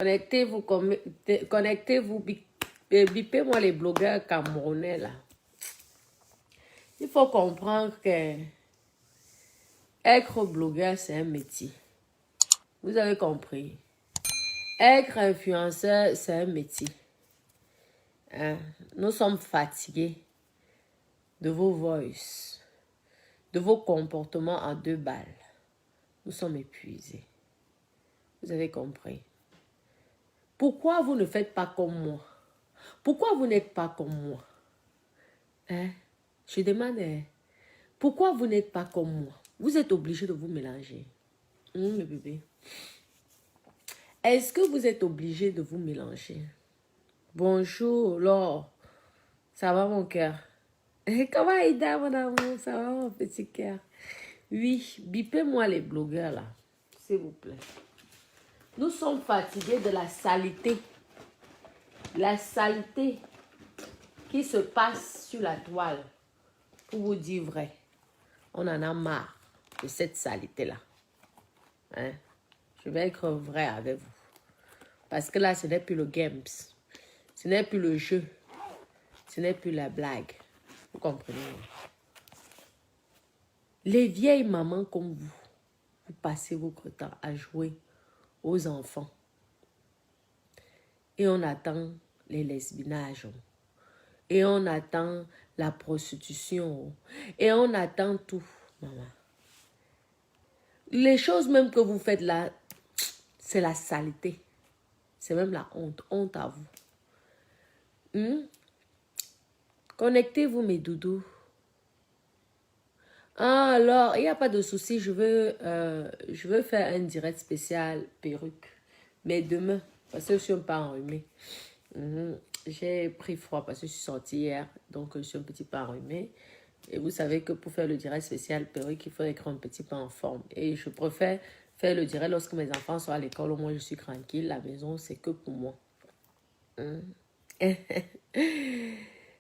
Connectez-vous, connectez-vous, bipez-moi les blogueurs camerounais là. Il faut comprendre que être blogueur, c'est un métier. Vous avez compris. Être influenceur, c'est un métier. Hein? Nous sommes fatigués de vos voices, de vos comportements en 2 balles. Nous sommes épuisés. Vous avez compris. Pourquoi vous ne faites pas comme moi? Pourquoi vous n'êtes pas comme moi? Hein? Je demande, pourquoi vous n'êtes pas comme moi? Vous êtes obligé de vous mélanger. Le bébé. Est-ce que vous êtes obligé de vous mélanger? Bonjour, Laure. Ça va mon cœur? Comment Aïda, mon amour? Ça va mon petit cœur? Oui, bipez-moi les blogueurs là. S'il vous plaît. Nous sommes fatigués de la saleté. La saleté qui se passe sur la toile. Pour vous dire vrai, on en a marre de cette saleté-là. Hein? Je vais être vrai avec vous. Parce que là, ce n'est plus le games. Ce n'est plus le jeu. Ce n'est plus la blague. Vous comprenez? Les vieilles mamans comme vous, vous passez votre temps à jouer aux enfants. Et on attend les lesbinages. Et on attend la prostitution. Et on attend tout, maman. Les choses même que vous faites là, c'est la saleté. C'est même la honte. Honte à vous. Connectez-vous, mes doudous. Ah, alors, il n'y a pas de souci. Je veux faire un direct spécial perruque. Mais demain, parce que je suis un peu enrhumée. J'ai pris froid parce que je suis sortie hier. Donc, je suis un petit peu enrhumée. Et vous savez que pour faire le direct spécial perruque, il faut être un petit peu en forme. Et je préfère faire le direct lorsque mes enfants sont à l'école. Au moins, je suis tranquille. La maison, c'est que pour moi.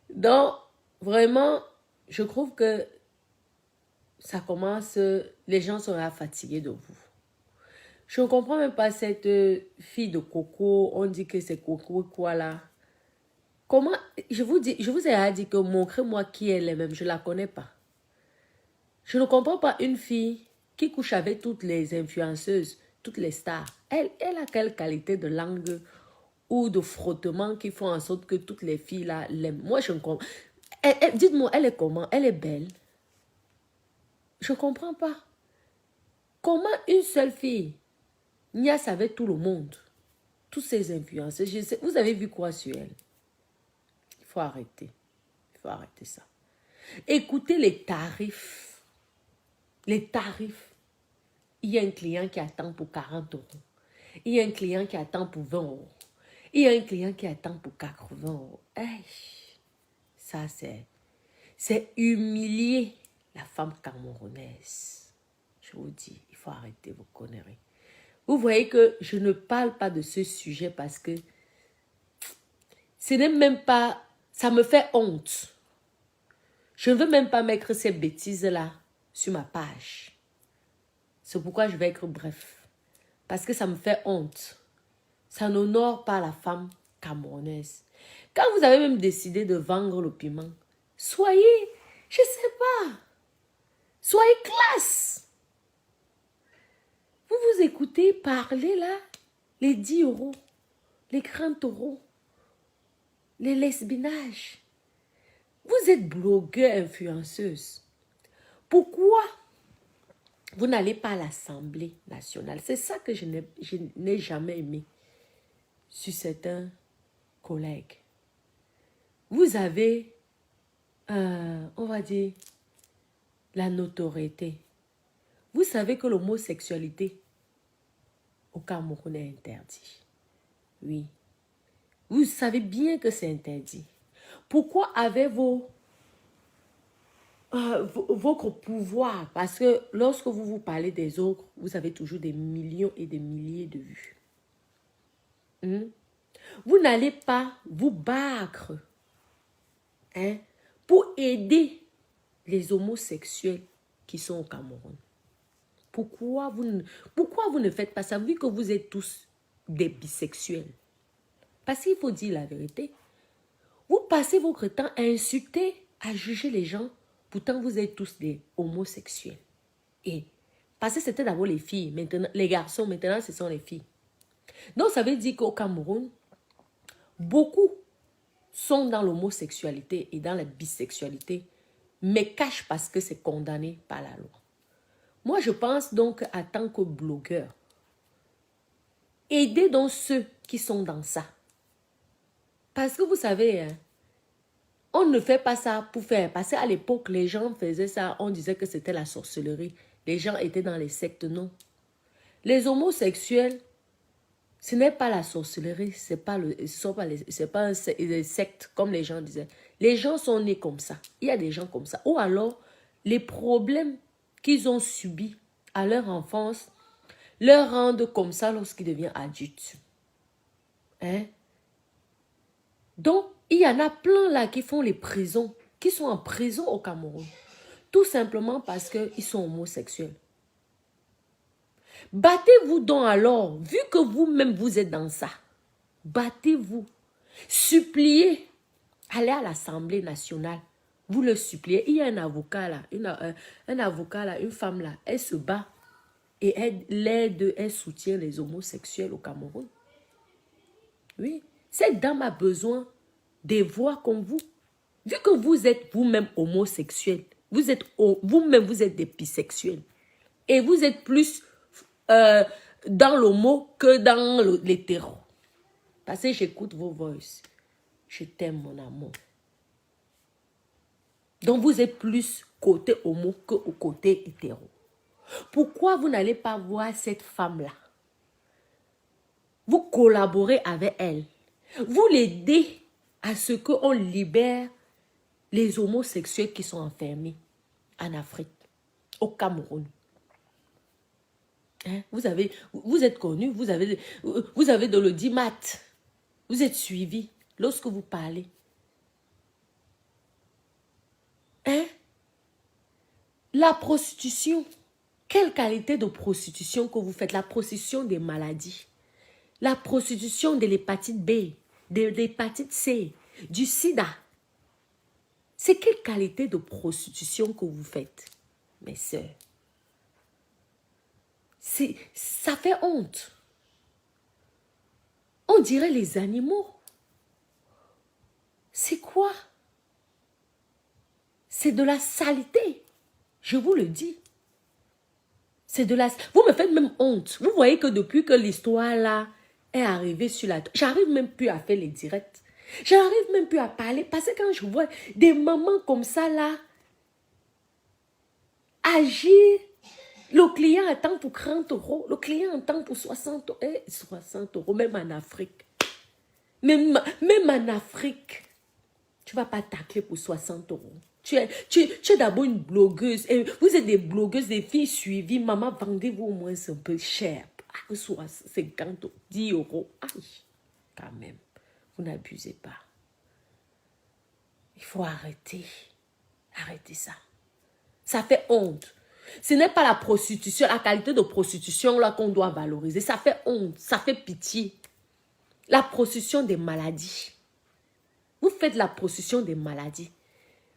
Donc, vraiment, je trouve que ça commence, les gens seraient fatigués de vous. Je ne comprends même pas cette fille de Coco. On dit que c'est Coco quoi là. Comment, je vous ai dit que montrez-moi qui elle est même. Je ne la connais pas. Je ne comprends pas une fille qui couche avec toutes les influenceuses, toutes les stars. Elle a quelle qualité de langue ou de frottement qui font en sorte que toutes les filles là l'aiment. Moi, je ne comprends. Dites-moi, elle est comment? Elle est belle. Je ne comprends pas. Comment une seule fille niaise avec tout le monde? Tous ces influenceurs. Vous avez vu quoi sur elle? Il faut arrêter. Il faut arrêter ça. Écoutez les tarifs. Les tarifs. Il y a un client qui attend pour 40 euros. Il y a un client qui attend pour 20 euros. Il y a un client qui attend pour 80 euros. Hey, ça, c'est humilier la femme camerounaise. Je vous dis, il faut arrêter vos conneries. Vous voyez que je ne parle pas de ce sujet parce que ce n'est même pas... Ça me fait honte. Je ne veux même pas mettre ces bêtises-là sur ma page. C'est pourquoi je vais être bref. Parce que ça me fait honte. Ça n'honore pas la femme camerounaise. Quand vous avez même décidé de vendre le piment, soyez, je ne sais pas, soyez classe. Vous vous écoutez parler là, les 10 euros, les 30 euros, les lesbinages. Vous êtes blogueur, influenceuse. Pourquoi vous n'allez pas à l'Assemblée nationale? C'est ça que je n'ai jamais aimé sur certains collègues. Vous avez, on va dire, la notoriété. Vous savez que l'homosexualité au Cameroun est interdit. Oui. Vous savez bien que c'est interdit. Pourquoi avez-vous votre pouvoir? Parce que lorsque vous parlez des autres, vous avez toujours des millions et des milliers de vues. Vous n'allez pas vous battre pour aider les homosexuels qui sont au Cameroun. Pourquoi vous ne faites pas ça? Vu que vous êtes tous des bisexuels. Parce qu'il faut dire la vérité. Vous passez votre temps à insulter, à juger les gens. Pourtant, vous êtes tous des homosexuels. Et parce que c'était d'abord les filles, maintenant les garçons, maintenant ce sont les filles. Donc, ça veut dire qu'au Cameroun, beaucoup sont dans l'homosexualité et dans la bisexualité, mais cachent parce que c'est condamné par la loi. Moi, je pense donc, en tant que blogueur, aidez donc ceux qui sont dans ça. Parce que vous savez, hein, on ne fait pas ça pour faire. Parce qu'à l'époque, les gens faisaient ça, on disait que c'était la sorcellerie. Les gens étaient dans les sectes, non. Les homosexuels, ce n'est pas la sorcellerie, c'est pas les sectes, comme les gens disaient. Les gens sont nés comme ça. Il y a des gens comme ça. Ou alors, les problèmes qu'ils ont subis à leur enfance leur rendent comme ça lorsqu'ils deviennent adultes. Hein? Donc, il y en a plein là qui font les prisons, qui sont en prison au Cameroun. Tout simplement parce qu'ils sont homosexuels. Battez-vous donc alors, vu que vous-même vous êtes dans ça. Battez-vous. Suppliez. Allez à l'Assemblée nationale. Vous le suppliez. Il y a un avocat là, une femme là, elle se bat. Et elle soutient les homosexuels au Cameroun. Oui. Cette dame a besoin des voix comme vous. Vu que vous êtes vous-même homosexuel, vous-même vous êtes des bisexuels. Et vous êtes plus dans l'homo que dans l'hétéro. Parce que j'écoute vos voix. Je t'aime, mon amour. Donc vous êtes plus côté homo que au côté hétéro. Pourquoi vous n'allez pas voir cette femme-là? Vous collaborez avec elle. Vous l'aidez à ce qu'on libère les homosexuels qui sont enfermés en Afrique, au Cameroun. Hein? Vous êtes connu, vous avez de l'audimat. Vous êtes suivi lorsque vous parlez. Hein? La prostitution. Quelle qualité de prostitution que vous faites? La prostitution des maladies. La prostitution de l'hépatite B, de l'hépatite C, du sida. C'est quelle qualité de prostitution que vous faites, mes sœurs? Ça fait honte. On dirait les animaux. C'est quoi? C'est de la saleté. Je vous le dis. C'est de la... Vous me faites même honte. Vous voyez que depuis que l'histoire là est arrivée sur la... J'arrive même plus à faire les directs. J'arrive même plus à parler. Parce que quand je vois des mamans comme ça là, agir, le client attend pour 30 euros, le client attend pour 60 euros, 60 euros, même en Afrique. Même en Afrique, tu ne vas pas tacler pour 60 euros. Tu es d'abord une blogueuse. Et vous êtes des blogueuses, des filles suivies. Maman, vendez-vous au moins un peu cher. 50 euros, 10 euros. Aïe, quand même. Vous n'abusez pas. Il faut arrêter. Arrêtez ça. Ça fait honte. Ce n'est pas la prostitution, la qualité de prostitution là qu'on doit valoriser. Ça fait honte, ça fait pitié. La prostitution des maladies. Vous faites la prostitution des maladies.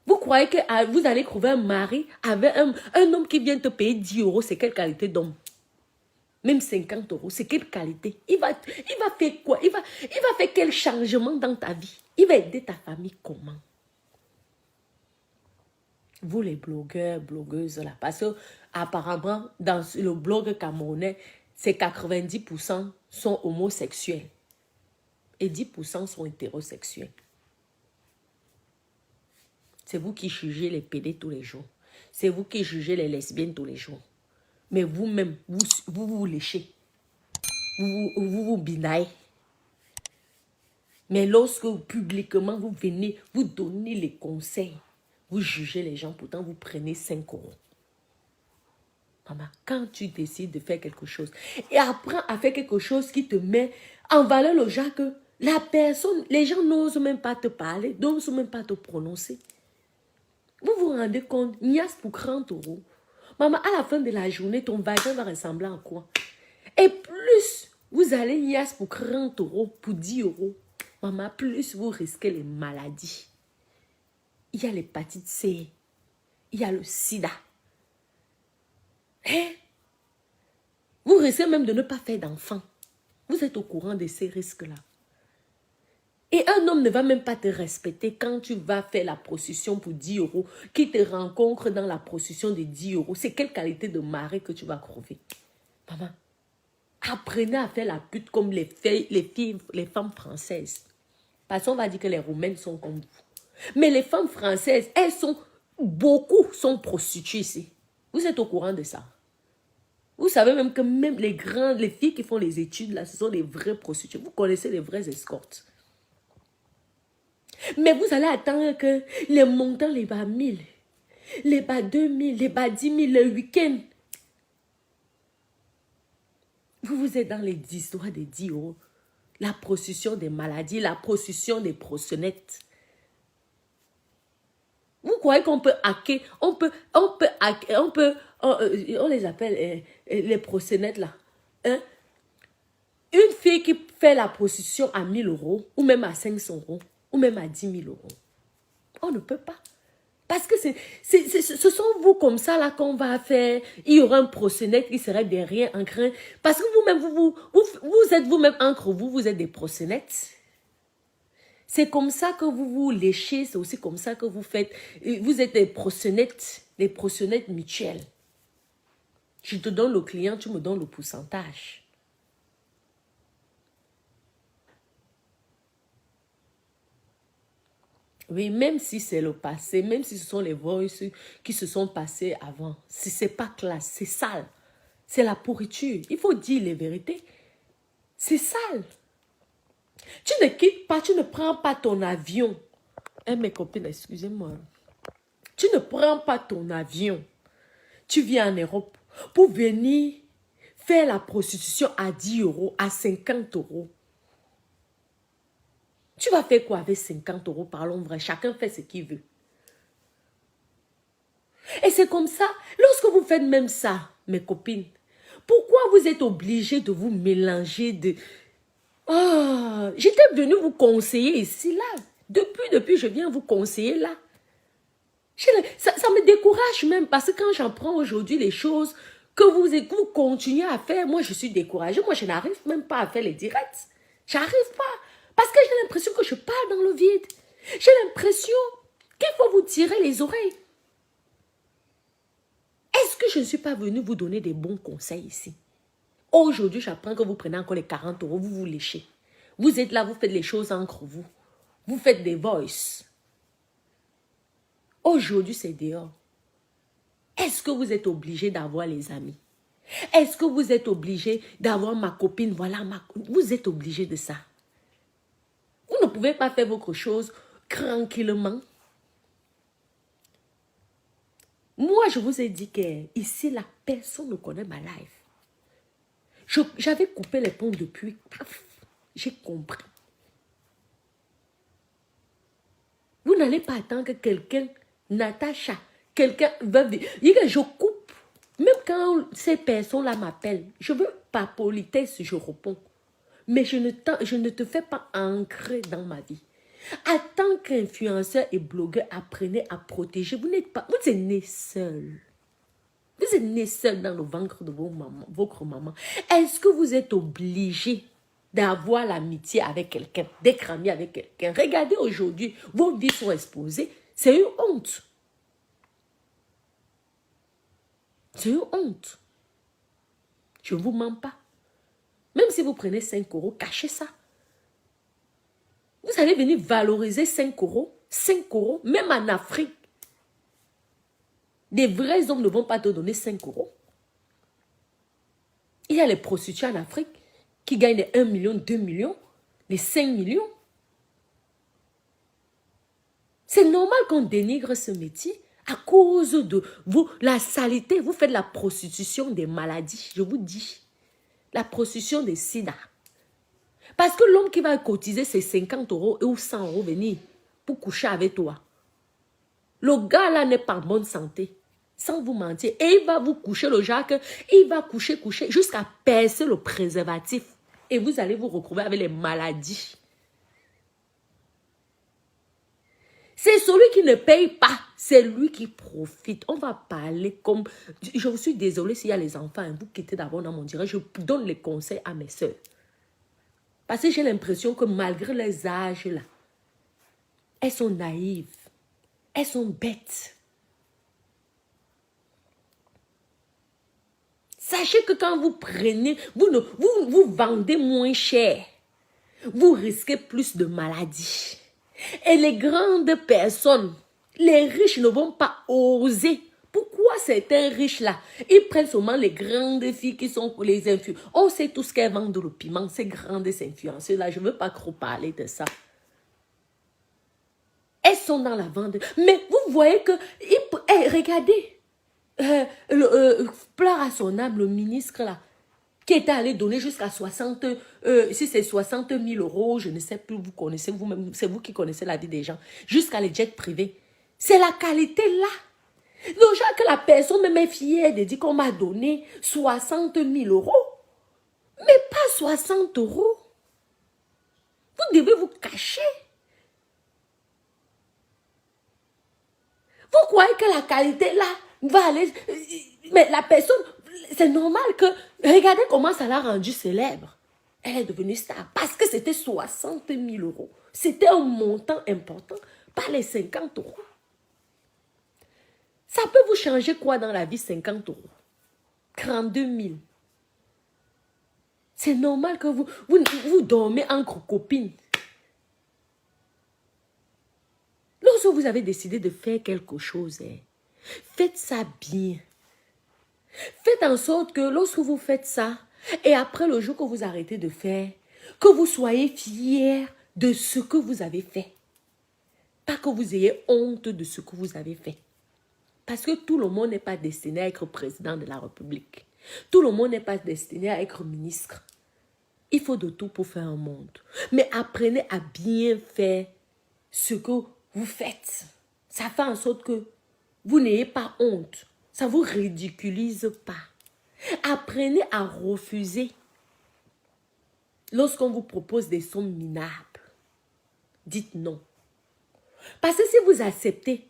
Vous croyez que vous allez trouver un mari avec un homme qui vient te payer 10 euros, c'est quelle qualité d'homme? Même 50 euros, c'est quelle qualité? Il va faire quoi? Il va faire quel changement dans ta vie? Il va aider ta famille comment? Vous les blogueurs, blogueuses là, parce que apparemment dans le blog camerounais, c'est 90% sont homosexuels et 10% sont hétérosexuels. C'est vous qui jugez les pédés tous les jours. C'est vous qui jugez les lesbiennes tous les jours. Mais vous-même, vous léchez. Vous binaillez. Mais lorsque publiquement vous venez, vous donnez les conseils, vous jugez les gens, pourtant vous prenez 5 euros. Maman, quand tu décides de faire quelque chose, et apprends à faire quelque chose qui te met en valeur le genre que la personne, les gens n'osent même pas te parler, n'osent même pas te prononcer. Vous vous rendez compte, niasse pour 30 euros. Maman, à la fin de la journée, ton vagin va ressembler à quoi? Et plus Vous allez niasse pour 30 euros, pour 10 euros. Maman, plus vous risquez les maladies. Il y a l'hépatite C. Il y a le sida. Hein? Vous risquez même de ne pas faire d'enfants. Vous êtes au courant de ces risques-là. Et un homme ne va même pas te respecter quand tu vas faire la procession pour 10 euros, qui te rencontre dans la procession de 10 euros. C'est quelle qualité de mari que tu vas crever? Maman, apprenez à faire la pute comme les femmes françaises. Parce qu'on va dire que les Roumaines sont comme vous. Mais les femmes françaises, beaucoup sont prostituées ici. Vous êtes au courant de ça? Vous savez même que même les filles qui font les études, là, ce sont les vraies prostituées. Vous connaissez les vraies escortes. Mais vous allez attendre que les montants, les bas 1000, les bas 2000, les bas 10 000, le week-end. Vous êtes dans les histoires des 10 euros. La procession des maladies, la procession des proxénètes. Vous croyez qu'on peut hacker, on les appelle les proxénètes là. Hein? Une fille qui fait la procession à 1000 euros, ou même à 500 euros, ou même à 10 000 euros. On ne peut pas. Parce que ce sont vous comme ça là qu'on va faire. Il y aura un proxénète qui serait derrière un grain. Parce que vous-même, vous êtes vous-même entre vous, vous êtes des proxénètes. C'est comme ça que vous vous léchez, c'est aussi comme ça que vous faites. Vous êtes des proxénètes mutuels. Je te donne le client, tu me donnes le pourcentage. Oui, même si c'est le passé, même si ce sont les voices qui se sont passés avant, si ce n'est pas classe, c'est sale. C'est la pourriture. Il faut dire les vérités. C'est sale. Tu ne quittes pas, tu ne prends pas ton avion. Mes copines, excusez-moi. Tu ne prends pas ton avion. Tu viens en Europe pour venir faire la prostitution à 10 euros, à 50 euros. Tu vas faire quoi avec 50 euros, parlons vrai. Chacun fait ce qu'il veut. Et c'est comme ça, lorsque vous faites même ça, mes copines, pourquoi vous êtes obligés de vous mélanger de... Oh, j'étais venue vous conseiller ici, là. Depuis, je viens vous conseiller là. Ça me décourage même parce que quand j'apprends aujourd'hui les choses que vous continuez à faire, moi je suis découragée. Moi je n'arrive même pas à faire les directs. J'arrive pas. Parce que j'ai l'impression que je parle dans le vide. J'ai l'impression qu'il faut vous tirer les oreilles. Est-ce que je ne suis pas venue vous donner des bons conseils ici? Aujourd'hui, j'apprends que vous prenez encore les 40 euros, vous vous léchez. Vous êtes là, vous faites les choses entre vous. Vous faites des voices. Aujourd'hui, c'est dehors. Est-ce que vous êtes obligé d'avoir les amis? Est-ce que vous êtes obligé d'avoir ma copine? Voilà, vous êtes obligé de ça. Vous ne pouvez pas faire votre chose tranquillement. Moi, je vous ai dit que ici, la personne ne connaît ma life. J'avais coupé les ponts depuis. J'ai compris. Vous n'allez pas attendre que quelqu'un, Natacha, quelqu'un va venir. Je coupe. Même quand ces personnes-là m'appellent, je veux par politesse, je réponds. Mais je ne te fais pas ancrer dans ma vie. En tant qu'influenceur et blogueur, apprenez à protéger. Vous n'êtes pas, vous êtes né seul. Vous êtes né seul dans le ventre de votre maman. Est-ce que vous êtes obligé d'avoir l'amitié avec quelqu'un, d'être ami avec quelqu'un? Regardez aujourd'hui, vos vies sont exposées. C'est une honte. C'est une honte. Je ne vous mens pas. Même si vous prenez 5 euros, cachez ça. Vous allez venir valoriser 5 euros. 5 euros, même en Afrique. Des vrais hommes ne vont pas te donner 5 euros. Il y a les prostituées en Afrique qui gagnent les 1 million, 2 millions, les 5 millions. C'est normal qu'on dénigre ce métier à cause de vous, la saleté. Vous faites la prostitution des maladies, je vous dis. La prostitution des sida. Parce que l'homme qui va cotiser ses 50 euros ou 100 euros venir pour coucher avec toi. Le gars là n'est pas en bonne santé. Sans vous mentir. Et il va vous coucher le Jacques. Il va coucher jusqu'à percer le préservatif. Et vous allez vous retrouver avec les maladies. C'est celui qui ne paye pas, c'est lui qui profite. On va parler comme... Je vous suis désolée s'il y a les enfants, hein, vous quittez d'abord dans mon direct, je donne les conseils à mes soeurs. Parce que j'ai l'impression que malgré les âges là, elles sont naïves, elles sont bêtes. Sachez que quand vous prenez, vous vendez moins cher, vous risquez plus de maladies. Et les grandes personnes, les riches ne vont pas oser. Pourquoi certains riches-là, ils prennent seulement les grandes filles qui sont les influenceuses. On sait tout ce qu'elles vendent le piment, ces grandes influenceuses-là. Je ne veux pas trop parler de ça. Elles sont dans la vente. Mais vous voyez que, regardez, pleure à son âme, le ministre là, qui était allé donner jusqu'à 60, si c'est 60 000 euros, je ne sais plus, vous connaissez vous-même, c'est vous qui connaissez la vie des gens, jusqu'à les jets privés. C'est la qualité là. Déjà que la personne même est fière de dire qu'on m'a donné 60 000 euros, mais pas 60 euros. Vous devez vous cacher. Vous croyez que la qualité là va aller... Mais la personne, c'est normal que... Regardez comment ça l'a rendue célèbre. Elle est devenue star parce que c'était 60 000 euros. C'était un montant important, pas les 50 euros. Ça peut vous changer quoi dans la vie, 50 euros? 32 000. C'est normal que vous dormez entre copines. Lorsque vous avez décidé de faire quelque chose, faites ça bien. Faites en sorte que lorsque vous faites ça, et après le jour que vous arrêtez de faire, que vous soyez fiers de ce que vous avez fait. Pas que vous ayez honte de ce que vous avez fait. Parce que tout le monde n'est pas destiné à être président de la République. Tout le monde n'est pas destiné à être ministre. Il faut de tout pour faire un monde. Mais apprenez à bien faire ce que vous faites. Ça fait en sorte que vous n'ayez pas honte. Ça ne vous ridiculise pas. Apprenez à refuser lorsqu'on vous propose des sommes minables. Dites non. Parce que si vous acceptez,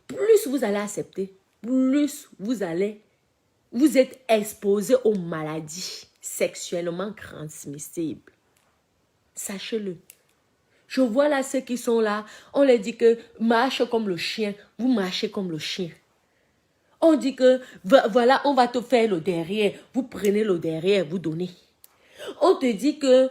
plus vous allez accepter, plus vous êtes exposé aux maladies sexuellement transmissibles. Sachez-le. Je vois là ceux qui sont là, on leur dit que marche comme le chien, vous marchez comme le chien. On dit que voilà, on va te faire le derrière, vous prenez le derrière, vous donnez. On te dit que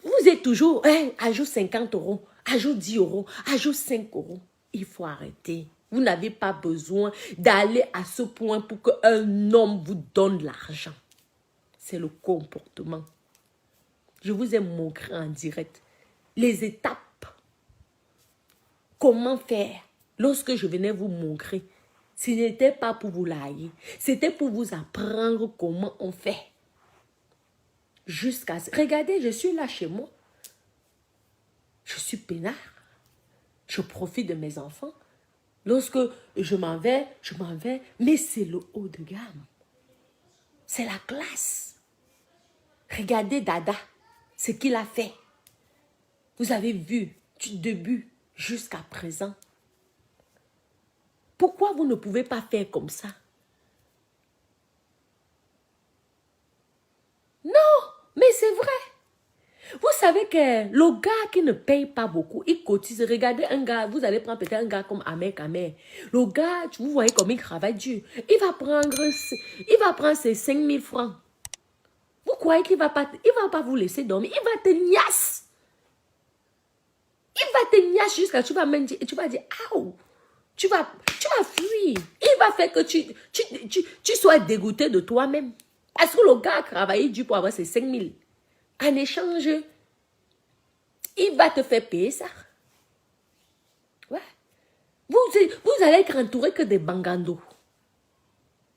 vous êtes toujours, ajoute 50 euros, ajoute 10 euros, ajoute 5 euros. Il faut arrêter. Vous n'avez pas besoin d'aller à ce point pour qu'un homme vous donne l'argent. C'est le comportement. Je vous ai montré en direct les étapes. Comment faire lorsque je venais vous montrer. Ce n'était pas pour vous lailler. C'était pour vous apprendre comment on fait. Jusqu'à... Regardez, je suis là chez moi. Je suis peinard. Je profite de mes enfants. Lorsque je m'en vais, mais c'est le haut de gamme. C'est la classe. Regardez Dada, ce qu'il a fait. Vous avez vu du début jusqu'à présent. Pourquoi vous ne pouvez pas faire comme ça? Non, mais c'est vrai. Vous savez que le gars qui ne paye pas beaucoup, il cotise. Regardez un gars, vous allez prendre peut-être un gars comme Ahmed Kamer. Le gars, vous voyez comme il travaille dur. Il va prendre ses 5 000 francs. Vous croyez qu'il ne va pas vous laisser dormir? Il va te niasse. Il va te niasse jusqu'à tu vas dire, aouh. Tu vas fuir. Il va faire que tu sois dégoûté de toi-même. Parce que le gars a travaillé dur pour avoir ses 5 000. En échange, il va te faire payer ça. Ouais. Vous allez être entouré que des bangandos.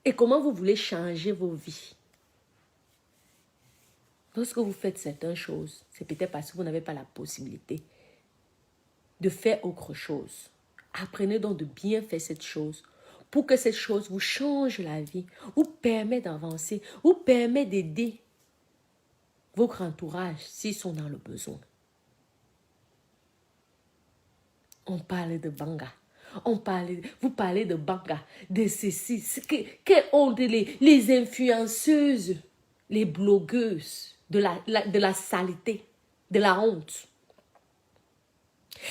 Et comment vous voulez changer vos vies? Lorsque vous faites certaines choses, c'est peut-être parce que vous n'avez pas la possibilité de faire autre chose. Apprenez donc de bien faire cette chose pour que cette chose vous change la vie, vous permet d'avancer, vous permet d'aider votre entourage s'ils sont dans le besoin. On parle de banga. Vous parlez de banga, de ceci. Quelle honte, les influenceuses, les blogueuses de la saleté, de la honte.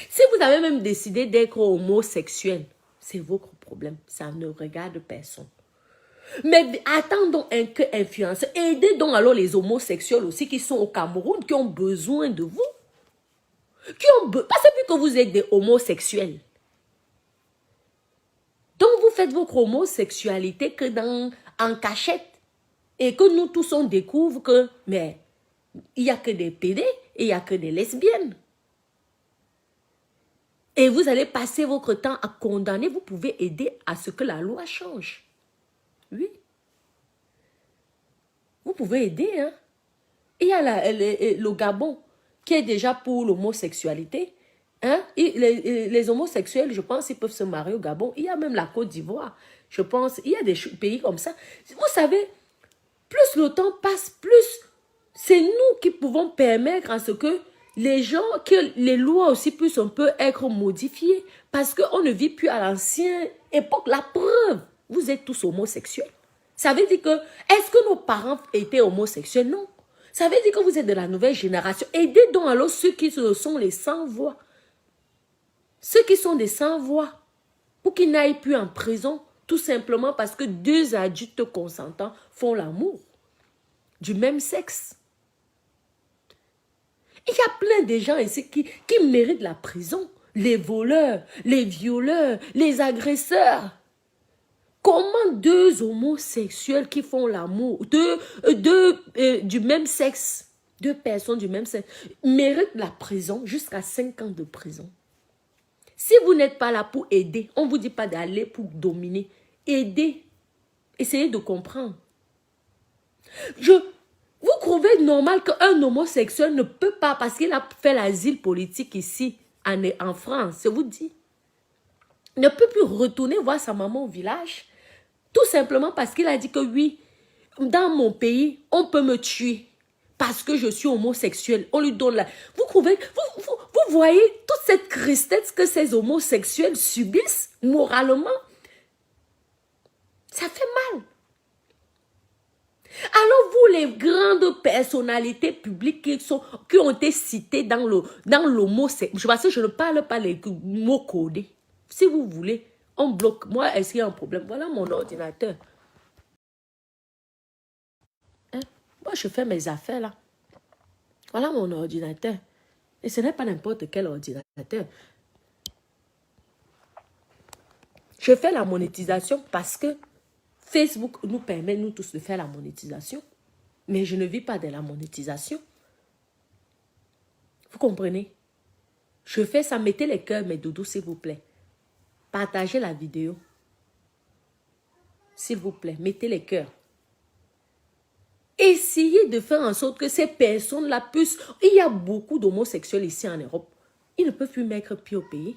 Si vous avez même décidé d'être homosexuel, c'est votre problème. Ça ne regarde personne. Mais attendons un que influence. Aidez donc alors les homosexuels aussi qui sont au Cameroun, qui ont besoin de vous. Parce que vous êtes des homosexuels. Donc vous faites votre homosexualité que en cachette. Et que nous tous on découvre que, mais il n'y a que des PD et il n'y a que des lesbiennes. Et vous allez passer votre temps à condamner. Vous pouvez aider à ce que la loi change. Oui. Vous pouvez aider. Hein? Il y a le Gabon qui est déjà pour l'homosexualité. Hein? Les homosexuels, je pense, ils peuvent se marier au Gabon. Il y a même la Côte d'Ivoire. Je pense, il y a des pays comme ça. Vous savez, plus le temps passe, plus c'est nous qui pouvons permettre à ce que les gens, que les lois aussi puissent un peu être modifiées. Parce qu'on ne vit plus à l'ancienne époque. La preuve, vous êtes tous homosexuels. Ça veut dire que, est-ce que nos parents étaient homosexuels? Non. Ça veut dire que vous êtes de la nouvelle génération. Aidez donc alors ceux qui sont les sans-voix. Ceux qui sont des sans-voix. Pour qu'ils n'aillent plus en prison. Tout simplement parce que deux adultes consentants font l'amour. Du même sexe. Il y a plein de gens ici qui méritent la prison. Les voleurs, les violeurs, les agresseurs. Comment deux homosexuels qui font l'amour, du même sexe, deux personnes du même sexe, méritent la prison jusqu'à 5 ans de prison? Si vous n'êtes pas là pour aider, on ne vous dit pas d'aller pour dominer. Aidez. Essayez de comprendre. Vous trouvez normal qu'un homosexuel ne peut pas, parce qu'il a fait l'asile politique ici, en France, je vous dis, ne peut plus retourner voir sa maman au village, tout simplement parce qu'il a dit que oui, dans mon pays, on peut me tuer parce que je suis homosexuel. On lui donne la... Vous voyez toute cette tristesse que ces homosexuels subissent moralement. Ça fait mal. Alors vous, les grandes personnalités publiques qui ont été citées dans l'homosexualité, parce que je ne parle pas les mots codés. Si vous voulez, on bloque. Moi, est-ce qu'il y a un problème? Voilà mon ordinateur. Hein? Moi, je fais mes affaires là. Voilà mon ordinateur. Et ce n'est pas n'importe quel ordinateur. Je fais la monétisation parce que Facebook nous permet, nous tous, de faire la monétisation. Mais je ne vis pas de la monétisation. Vous comprenez? Je fais ça. Mettez les cœurs, mes doudous, s'il vous plaît. Partagez la vidéo. S'il vous plaît, mettez les cœurs. Essayez de faire en sorte que ces personnes-là puissent... Il y a beaucoup d'homosexuels ici en Europe. Ils ne peuvent plus mettre pied au pays.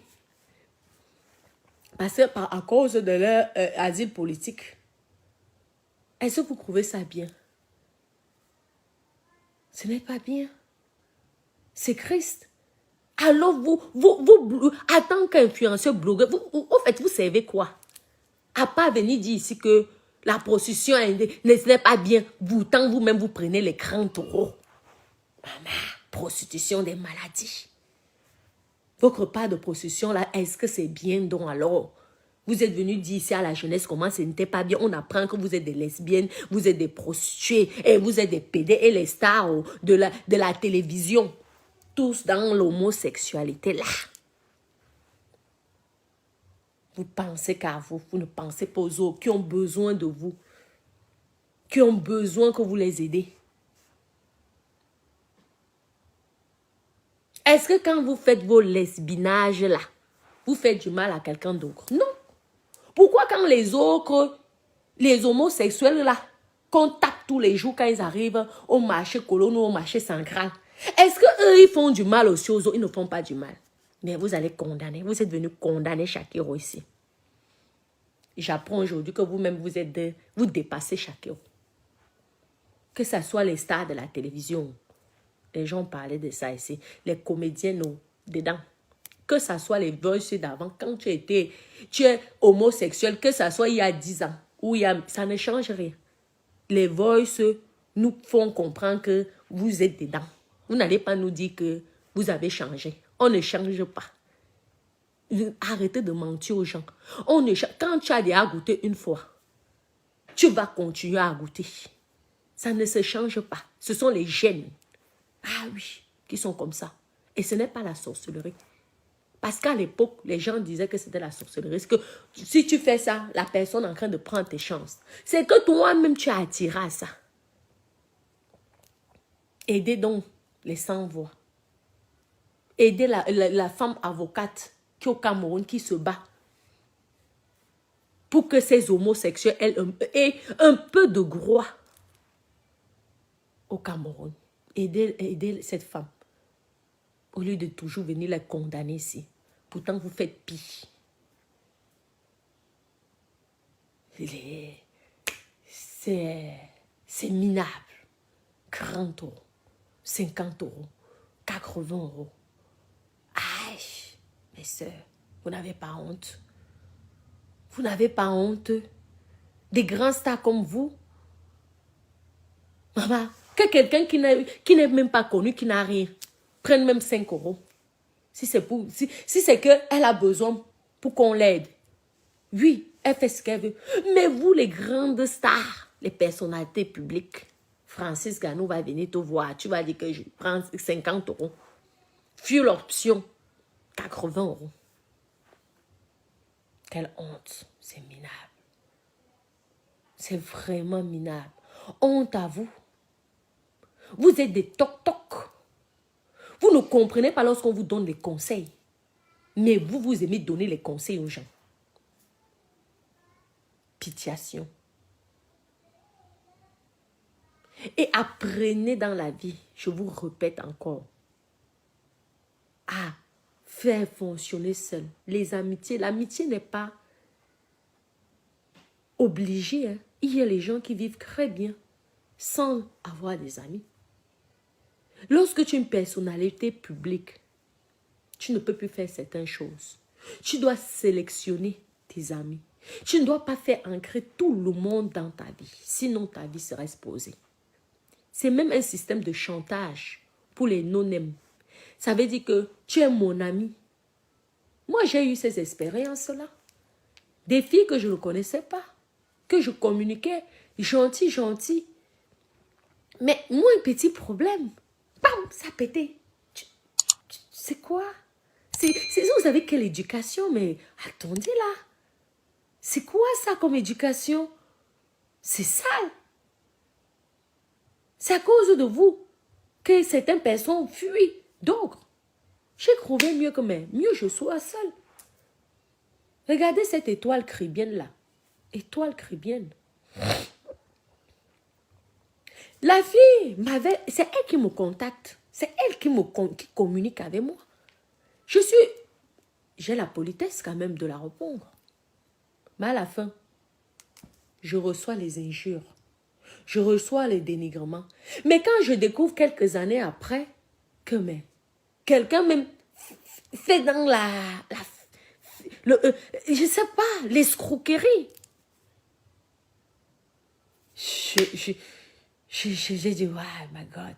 Parce que à cause de leur asile politique. Est-ce que vous trouvez ça bien? Ce n'est pas bien. C'est Christ. Alors vous en tant qu'influenceur, blogueur, en fait, vous savez quoi? À part venir dire ici que la prostitution n'est pas bien, tant vous-même vous prenez les 30 euros. Maman, prostitution des maladies. Votre part de prostitution là, est-ce que c'est bien donc alors? Vous êtes venu dire ici à la jeunesse comment ce n'était pas bien. On apprend que vous êtes des lesbiennes, vous êtes des prostituées, et vous êtes des PD et les stars de la télévision. Tous dans l'homosexualité là. Vous pensez qu'à vous, vous ne pensez pas aux autres qui ont besoin de vous, qui ont besoin que vous les aidez. Est-ce que quand vous faites vos lesbinages là, vous faites du mal à quelqu'un d'autre? Non. Pourquoi quand les autres, les homosexuels là, qu'on tape tous les jours quand ils arrivent au marché colonial ou au marché central, est-ce qu'eux ils font du mal aussi aux autres? Ils ne font pas du mal. Mais vous allez condamner. Vous êtes venu condamner Shakiro ici. j'apprends aujourd'hui que vous-même, vous dépassez chacun. Que ce soit les stars de la télévision. Les gens parlaient de ça ici. Les comédiens, non, dedans. Que ce soit les voices d'avant, quand tu es homosexuel, que ce soit il y a 10 ans, ça ne change rien. Les voices nous font comprendre que vous êtes dedans. Vous n'allez pas nous dire que vous avez changé. On ne change pas. Arrêtez de mentir aux gens. Quand tu as déjà goûté une fois, tu vas continuer à goûter. Ça ne se change pas. Ce sont les gènes. Ah oui, qui sont comme ça. Et ce n'est pas la sorcellerie. Parce qu'à l'époque, les gens disaient que c'était la sorcellerie. C'est que si tu fais ça, la personne est en train de prendre tes chances. C'est que toi-même, tu as attiré à ça. Aidez donc les sans-voix. Aidez la femme avocate qui est au Cameroun, qui se bat pour que ces homosexuels aient un peu de droit au Cameroun. Aidez cette femme. Au lieu de toujours venir la condamner ici. Pourtant, vous faites pire. C'est minable. 40 euros, 50 euros, 80 euros. Aïe, mes soeurs, vous n'avez pas honte. Vous n'avez pas honte. Des grands stars comme vous. Maman, que quelqu'un qui n'est même pas connu, qui n'a rien, prenne même 5 euros. Si c'est qu'elle a besoin pour qu'on l'aide. Oui, elle fait ce qu'elle veut. Mais vous, les grandes stars, les personnalités publiques, Francis Ganou va venir te voir. Tu vas dire que je prends 50 euros. Fuel option, 80 euros. Quelle honte. C'est minable. C'est vraiment minable. Honte à vous. Vous êtes des toc-toc. Vous ne comprenez pas lorsqu'on vous donne des conseils. Mais vous aimez donner les conseils aux gens. Pitiation. Et apprenez dans la vie, je vous répète encore, à faire fonctionner seul. Les amitiés, l'amitié n'est pas obligée. Hein. Il y a les gens qui vivent très bien sans avoir des amis. Lorsque tu es une personnalité publique, tu ne peux plus faire certaines choses. Tu dois sélectionner tes amis. Tu ne dois pas faire ancrer tout le monde dans ta vie, sinon ta vie sera exposée. C'est même un système de chantage pour les non-aimés. Ça veut dire que tu es mon ami. Moi, j'ai eu ces expériences-là. Des filles que je ne connaissais pas, que je communiquais, gentil. Mais moi, un petit problème. Bam, ça pétait. C'est quoi? Vous avez quelle éducation? Mais attendez là. C'est quoi ça comme éducation? C'est sale. C'est à cause de vous que certaines personnes fuient. Donc, j'ai trouvé mieux que mieux je sois seule. Regardez cette étoile chrétienne là. Étoile chrétienne. La fille c'est elle qui me contacte. C'est elle qui communique avec moi. J'ai la politesse quand même de la répondre. Mais à la fin, je reçois les injures. Je reçois les dénigrements. Mais quand je découvre quelques années après que quelqu'un même fait dans je ne sais pas, l'escroquerie. J'ai dit, oh my God.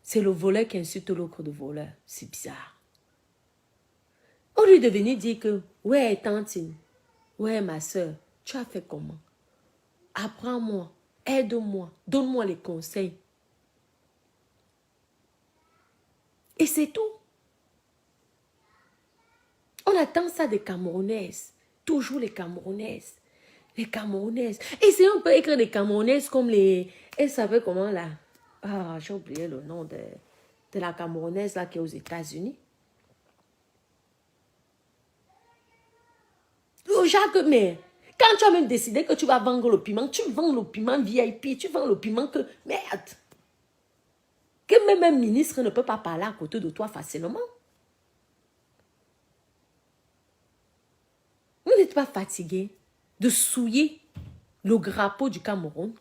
C'est le voleur qui insulte l'autre de voleur. C'est bizarre. Au lieu de venir dire que, ouais, tantine, ouais, ma soeur, tu as fait comment? Apprends-moi, aide-moi, donne-moi les conseils. Et c'est tout. On attend ça des Camerounaises. Toujours les Camerounaises. Les Camerounaises. Et si on peut écrire des Camerounaises comme les... Elle savait comment là? Ah, j'ai oublié le nom de la Camerounaise là qui est aux États-Unis. Oh, Jacques, mais quand tu as même décidé que tu vas vendre le piment, tu vends le piment VIP, tu vends le piment que... Merde! Que même un ministre ne peut pas parler à côté de toi facilement. Vous n'êtes pas fatigué. de souiller le drapeau du Cameroun.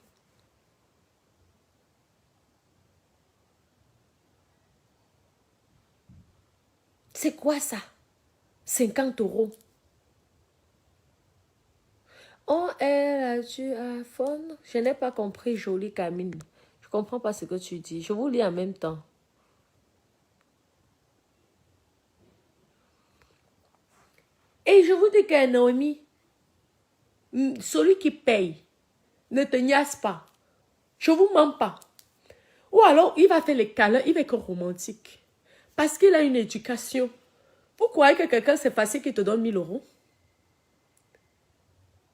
C'est quoi ça? 50 euros. Oh, elle a dû à fond. Je n'ai pas compris, jolie Camille. Je ne comprends pas ce que tu dis. Je vous lis en même temps. Et je vous dis que Naomi, celui qui paye, ne te niaise pas. Je ne vous mens pas. Ou alors, il va faire les câlins, il va être romantique. Parce qu'il a une éducation. Vous croyez que quelqu'un, c'est facile qu'il te donne 1000 euros?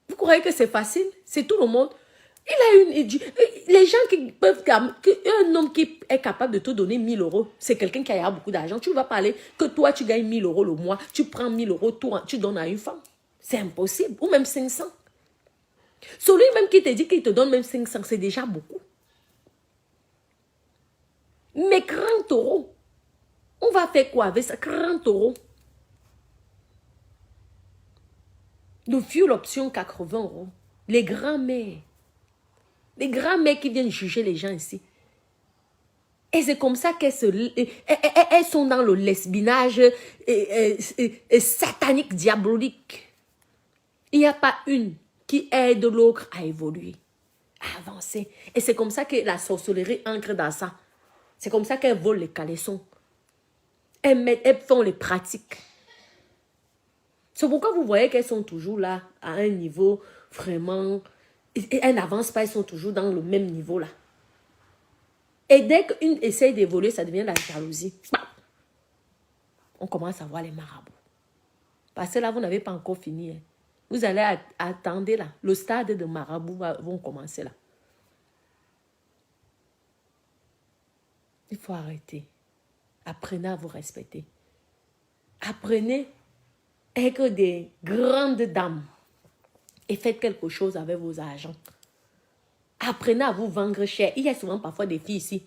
Vous croyez que c'est facile? C'est tout le monde. Il a une éducation. Les gens qui peuvent... Un homme qui est capable de te donner 1000 euros, c'est quelqu'un qui a beaucoup d'argent. Tu ne vas pas aller que toi, tu gagnes 1000 euros le mois. Tu prends 1000 euros, tu donnes à une femme. C'est impossible. Ou même 500. Celui même qui te dit qu'il te donne même 500, c'est déjà beaucoup. Mais 40 euros, on va faire quoi avec ça? 40 euros. Le fuel option 80 euros. Les grands-mères. Les grands-mères qui viennent juger les gens ici. Et c'est comme ça qu'elles sont dans le lesbinage satanique, diabolique. Il n'y a pas une qui aide l'autre à évoluer, à avancer. Et c'est comme ça que la sorcellerie entre dans ça. C'est comme ça qu'elles volent les caleçons. Elles font les pratiques. C'est pourquoi vous voyez qu'elles sont toujours là, à un niveau vraiment... Elles n'avancent pas, elles sont toujours dans le même niveau là. Et dès qu'une essaye d'évoluer, ça devient la jalousie. On commence à voir les marabouts. Parce que là, vous n'avez pas encore fini. Hein. Vous allez attendre là. Le stade de marabout vont commencer là. Il faut arrêter. Apprenez à vous respecter. Apprenez à être des grandes dames. Et faites quelque chose avec vos agents. Apprenez à vous vendre cher. Il y a souvent parfois des filles ici.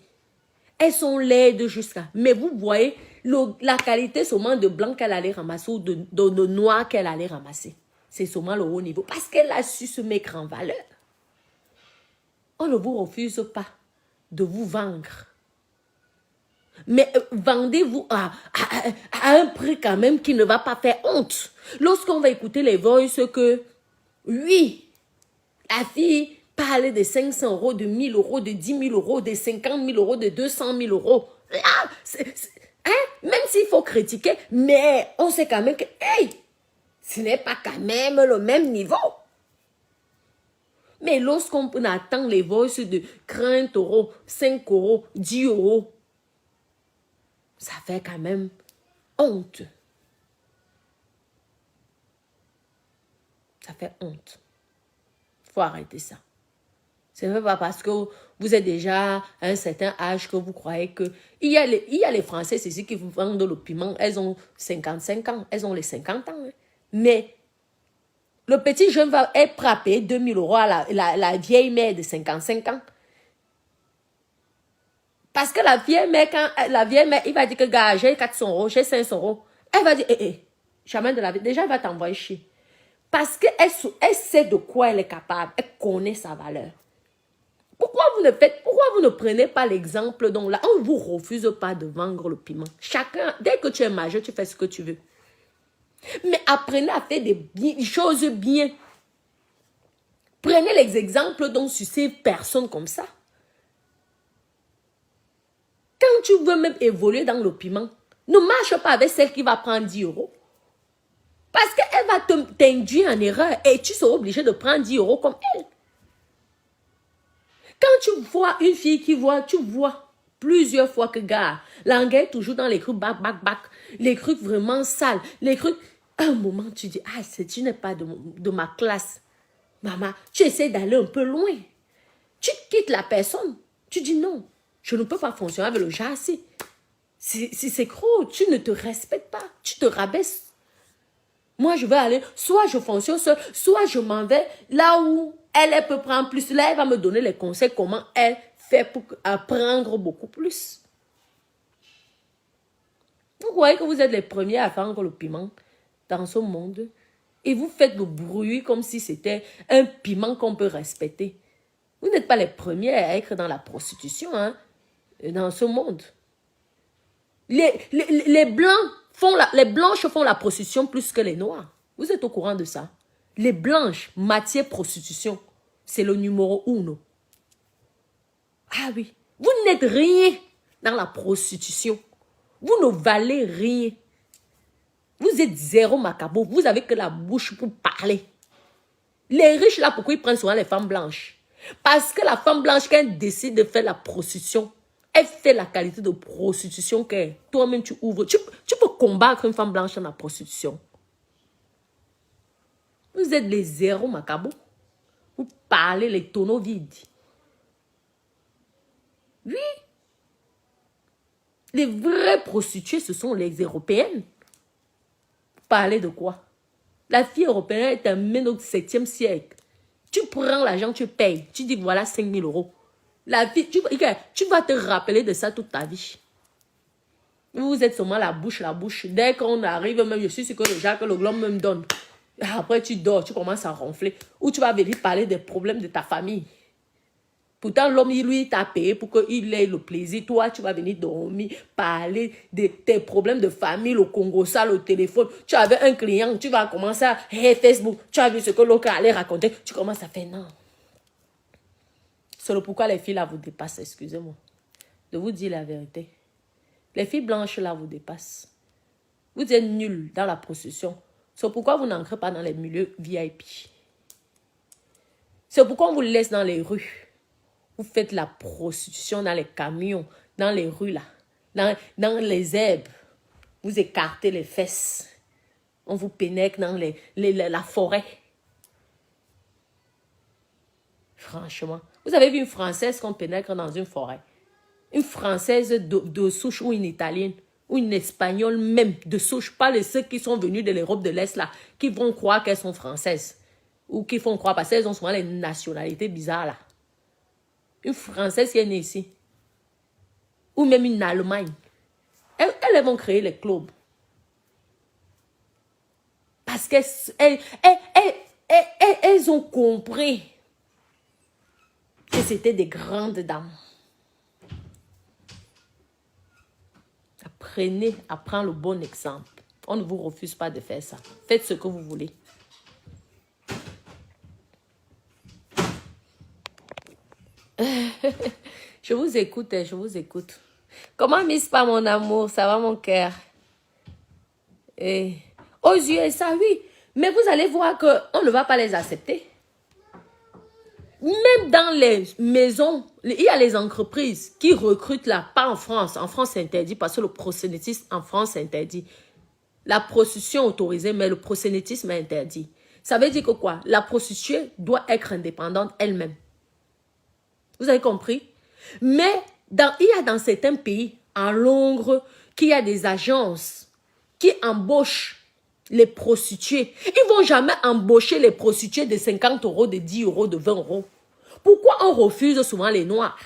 Elles sont laides jusqu'à... Mais vous voyez la qualité seulement de blanc qu'elle allait ramasser ou de noir qu'elle allait ramasser. C'est seulement le haut niveau. Parce qu'elle a su se mettre en valeur. On ne vous refuse pas de vous vendre. Mais vendez-vous à un prix quand même qui ne va pas faire honte. Lorsqu'on va écouter les voices que... Oui, la fille parle de 500 euros, de 1000 euros, de 10 000 euros, de 50 000 euros, de 200 000 euros. Là, même s'il faut critiquer, mais on sait quand même que, hey, ce n'est pas quand même le même niveau. Mais lorsqu'on attend les voices de 30 euros, 5 euros, 10 euros, ça fait quand même honte. Ça fait honte. Il faut arrêter ça. Ce n'est pas parce que vous êtes déjà à un certain âge que vous croyez que... Il y a les Françaises ici qui vous vendent le piment. Elles ont 55 ans. Elles ont les 50 ans. Hein. Mais le petit jeune va être frappé 2000 euros à la vieille mère de 55 ans. Parce que la vieille mère, il va dire que gars, j'ai 400 euros, j'ai 500 euros. Elle va dire, jamais de la vie. Déjà, elle va t'envoyer chier. Parce qu'elle sait de quoi elle est capable. Elle connaît sa valeur. Pourquoi vous ne prenez pas l'exemple dont là, on ne vous refuse pas de vendre le piment. Chacun, dès que tu es majeur, tu fais ce que tu veux. Mais apprenez à faire des choses bien. Prenez les exemples dont sur ces personnes comme ça. Quand tu veux même évoluer dans le piment, ne marche pas avec celle qui va prendre 10 euros. Parce qu'elle va t'induire en erreur et tu seras obligé de prendre 10 euros comme elle. Quand tu vois une fille tu vois plusieurs fois que gars, l'anglais est toujours dans les trucs bac, les trucs vraiment sales, les trucs... À un moment, tu dis, ah, tu n'es pas de ma classe. Maman, tu essaies d'aller un peu loin. Tu quittes la personne. Tu dis non, je ne peux pas fonctionner avec le genre assez. C'est gros, tu ne te respectes pas, tu te rabaisses. Moi, je vais aller, soit je fonctionne seule, soit je m'en vais là où elle peut prendre plus. Là, elle va me donner les conseils comment elle fait pour apprendre beaucoup plus. Vous voyez que vous êtes les premiers à vendre le piment dans ce monde. Et vous faites le bruit comme si c'était un piment qu'on peut respecter. Vous n'êtes pas les premiers à être dans la prostitution, hein, dans ce monde. Les blancs les blanches font la prostitution plus que les noirs. Vous êtes au courant de ça? Les blanches, matière prostitution, c'est le numéro 1. Ah oui, vous n'êtes rien dans la prostitution. Vous ne valez rien. Vous êtes zéro macabo. Vous avez que la bouche pour parler. Les riches là, pourquoi ils prennent souvent les femmes blanches? Parce que la femme blanche, quand elle décide de faire la prostitution, elle fait la qualité de prostitution que toi-même tu ouvres. Tu peux combattre une femme blanche dans la prostitution. Vous êtes les zéros macabo. Vous parlez les tonneaux vides. Oui. Les vraies prostituées, ce sont les Européennes. Vous parlez de quoi? La fille européenne est un au 7e siècle. Tu prends l'argent, tu payes. Tu dis voilà 5 000 euros. La fille, tu vas te rappeler de ça toute ta vie. Vous êtes seulement la bouche. Dès qu'on arrive, même je suis sûr que le Jacques le Glom me donne. Après, tu dors, tu commences à ronfler. Ou tu vas venir parler des problèmes de ta famille. Pourtant, l'homme, lui, t'a payé pour qu'il ait le plaisir. Toi, tu vas venir dormir, parler de tes problèmes de famille, le Congo, ça, le téléphone. Tu avais un client, tu vas commencer à Facebook. Tu as vu ce que l'autre allait raconter. Tu commences à faire non. C'est le pourquoi les filles là vous dépassent, excusez-moi. De vous dire la vérité. Les filles blanches là vous dépassent. Vous êtes nuls dans la prostitution. C'est pourquoi vous n'entrez pas dans les milieux VIP. C'est pourquoi on vous laisse dans les rues. Vous faites la prostitution dans les camions, dans les rues là, dans les herbes. Vous écartez les fesses. On vous pénètre dans la forêt. Franchement. Vous avez vu une Française qu'on pénètre dans une forêt? Une Française de souche ou une Italienne ou une Espagnole même de souche. Pas les ceux qui sont venus de l'Europe de l'Est là, qui vont croire qu'elles sont françaises. Ou qui font croire parce qu'elles ont souvent les nationalités bizarres là. Une Française qui est née ici. Ou même une Allemagne. Elles vont créer les clubs. Parce qu'elles ont compris que c'était des grandes dames. Apprenez à prendre le bon exemple. On ne vous refuse pas de faire ça. Faites ce que vous voulez. Je vous écoute, je vous écoute. Comment Miss pas mon amour? Ça va mon cœur? Aux USA, oui. Mais vous allez voir qu'on ne va pas les accepter. Même dans les maisons, il y a les entreprises qui recrutent là, pas en France. En France, c'est interdit parce que le proxénétisme en France, c'est interdit. La prostitution autorisée, mais le proxénétisme est interdit. Ça veut dire que quoi? La prostituée doit être indépendante elle-même. Vous avez compris? Mais il y a dans certains pays, en Londres, qu'il y a des agences qui embauchent les prostituées. Ils ne vont jamais embaucher les prostituées de 50 euros, de 10 euros, de 20 euros. Pourquoi on refuse souvent les noirs?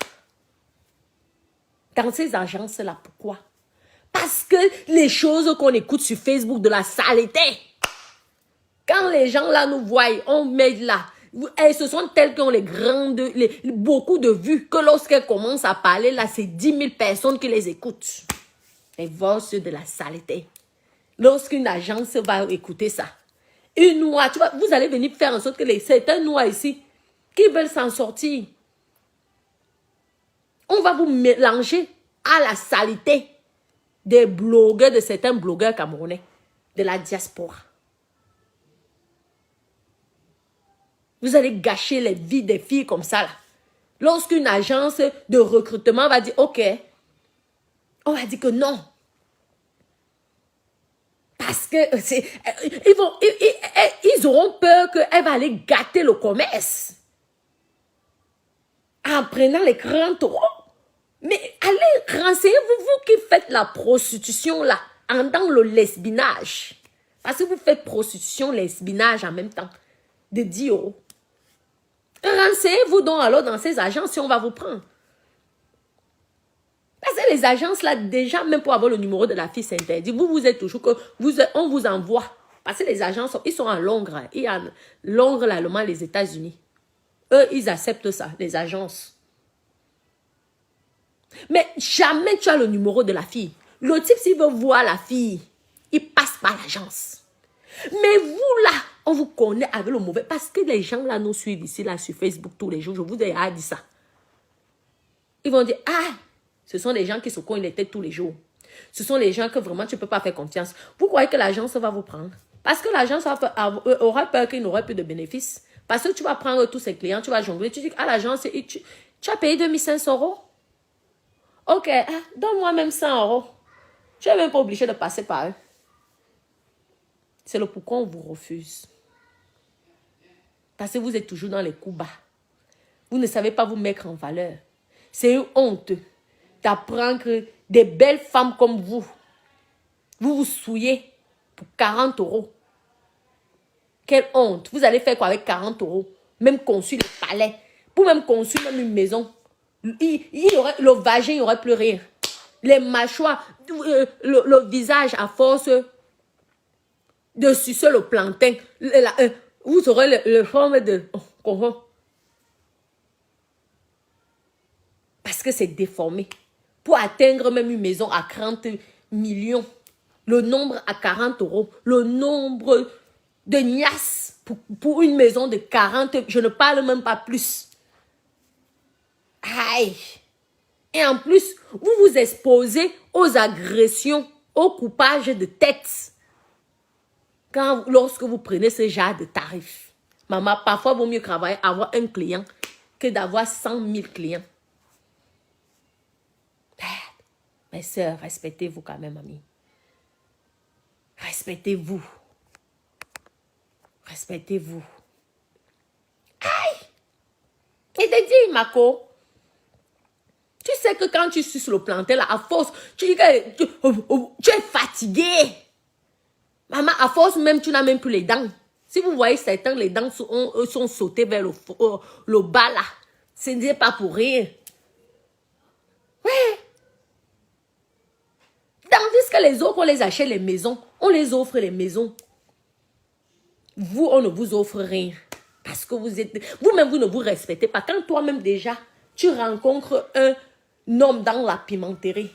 Dans ces agences-là, pourquoi? Parce que les choses qu'on écoute sur Facebook de la saleté, quand les gens là nous voient, on met là, et ce sont telles qui ont beaucoup de vues, que lorsqu'elles commencent à parler, là, c'est 10 000 personnes qui les écoutent. Les voix de la saleté. Lorsqu'une agence va écouter ça, une noix, vous allez venir faire en sorte que certains noirs ici, qui veulent s'en sortir, on va vous mélanger à la saleté des blogueurs, de certains blogueurs camerounais, de la diaspora. Vous allez gâcher les vies des filles comme ça là. Lorsqu'une agence de recrutement va dire ok, on va dire que non. Parce que ils auront peur qu'elle va aller gâter le commerce. En prenant les grands taureaux. Mais allez, renseignez-vous, vous qui faites la prostitution là, dans le lesbinage. Parce que vous faites prostitution, lesbinage en même temps. De 10 euros. Renseignez-vous donc alors dans ces agences si on va vous prendre. Parce que les agences là, déjà, même pour avoir le numéro de la fille, c'est interdit. Vous êtes toujours que on vous envoie. Parce que les agences, ils sont à Londres. Il y a Londres, l'Allemagne, les États-Unis. Eux, ils acceptent ça, les agences. Mais jamais tu as le numéro de la fille. Le type, s'il veut voir la fille, il passe par l'agence. Mais vous, là, on vous connaît avec le mauvais. Parce que les gens, là, nous suivent ici, là, sur Facebook, tous les jours. Je vous ai dit ça. Ils vont dire, ah, ce sont les gens qui se cognent les têtes tous les jours. Ce sont les gens que vraiment, tu ne peux pas faire confiance. Vous croyez que l'agence va vous prendre? Parce que l'agence aura peur qu'il n'aura plus de bénéfices. Parce que tu vas prendre tous ses clients, tu vas jongler. Tu dis à l'agence, tu as payé 2500 €. Ok, donne-moi même 100 €. Tu n'es même pas obligé de passer par eux. C'est le pourquoi on vous refuse. Parce que vous êtes toujours dans les coups bas. Vous ne savez pas vous mettre en valeur. C'est une honte d'apprendre que des belles femmes comme vous vous souillez pour 40 €. Quelle honte. Vous allez faire quoi avec 40 €? Même construire le palais. Pour même construire même une maison. Le vagin, il n'y aurait plus rien. Les mâchoires, le visage à force de sucer le plantain. Vous aurez le forme de... Parce que c'est déformé. Pour atteindre même une maison à 30 millions, le nombre à 40 €, le nombre de niasses pour une maison de 40, je ne parle même pas plus. Aïe! Et en plus, vous vous exposez aux agressions, au coupage de tête. Lorsque vous prenez ce genre de tarifs. Maman, parfois, il vaut mieux travailler, avoir un client que d'avoir 100 000 clients. Mes sœurs, respectez-vous quand même, amie. Respectez-vous. Respectez-vous. Aïe! Et te dis, Mako, tu sais que quand tu suces le plantain, là, à force, tu dis que tu es fatigué. Maman, à force même, tu n'as même plus les dents. Si vous voyez certains, les dents sont sautées vers le bas, là. Ce n'est pas pour rien. Ouais. Tandis que les autres, on les achète les maisons. On les offre les maisons. Vous, on ne vous offre rien. Parce que vous-même, vous ne vous respectez pas. Quand toi-même déjà, tu rencontres un homme dans la pimenterie.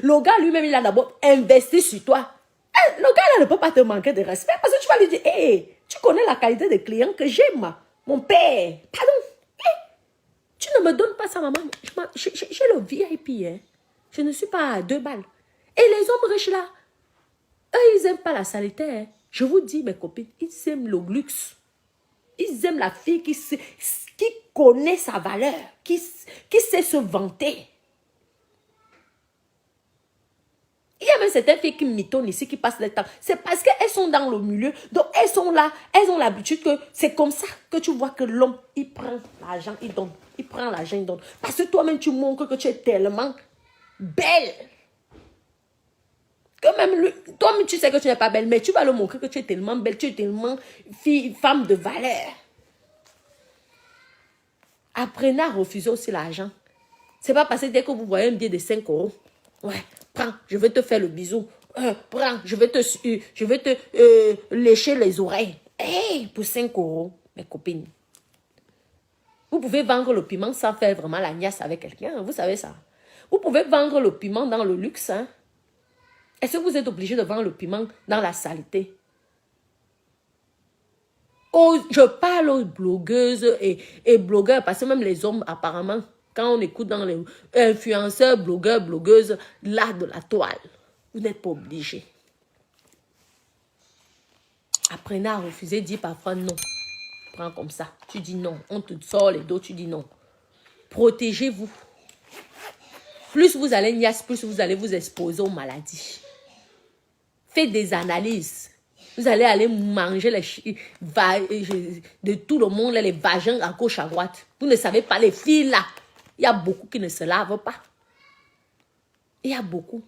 Le gars lui-même, il a d'abord investi sur toi. Le gars là ne peut pas te manquer de respect. Parce que tu vas lui dire, hey, tu connais la qualité des clients que j'aime. Mon père, pardon. Hey, tu ne me donnes pas ça, maman. J'ai le VIP. Hein. Je ne suis pas à 2 balles. Et les hommes riches là, eux, ils n'aiment pas la saleté. Hein. Je vous dis, mes copines, ils aiment le luxe. Ils aiment la fille qui connaît sa valeur, qui sait se vanter. Il y a même certaines filles qui mitonnent ici, qui passent le temps. C'est parce qu'elles sont dans le milieu. Donc, elles sont là. Elles ont l'habitude que c'est comme ça que tu vois que l'homme, il prend l'argent, il donne. Il prend l'argent, il donne. Parce que toi-même, tu montres que tu es tellement belle. Que même toi-même, tu sais que tu n'es pas belle, mais tu vas le montrer que tu es tellement belle, tu es tellement femme de valeur. Apprenez à refuser aussi l'argent. C'est pas parce que dès que vous voyez un billet de 5 €, ouais, prends, je vais te faire le bisou. Prends, je vais te lécher les oreilles. Hey, pour 5 €, mes copines. Vous pouvez vendre le piment sans faire vraiment la niasse avec quelqu'un, vous savez ça. Vous pouvez vendre le piment dans le luxe, hein. Est-ce que vous êtes obligé de vendre le piment dans la saleté? Oh, je parle aux blogueuses et blogueurs, parce que même les hommes, apparemment, quand on écoute dans les influenceurs, blogueurs, blogueuses, là de la toile, vous n'êtes pas obligé. Apprenez à refuser, dis parfois non. Prends comme ça, tu dis non. On te sort les dos, tu dis non. Protégez-vous. Plus vous allez niasse, plus vous allez vous exposer aux maladies. Faites des analyses. Vous allez aller manger de tout le monde, les vagins à gauche, à droite. Vous ne savez pas, les filles là, il y a beaucoup qui ne se lavent pas. Il y a beaucoup.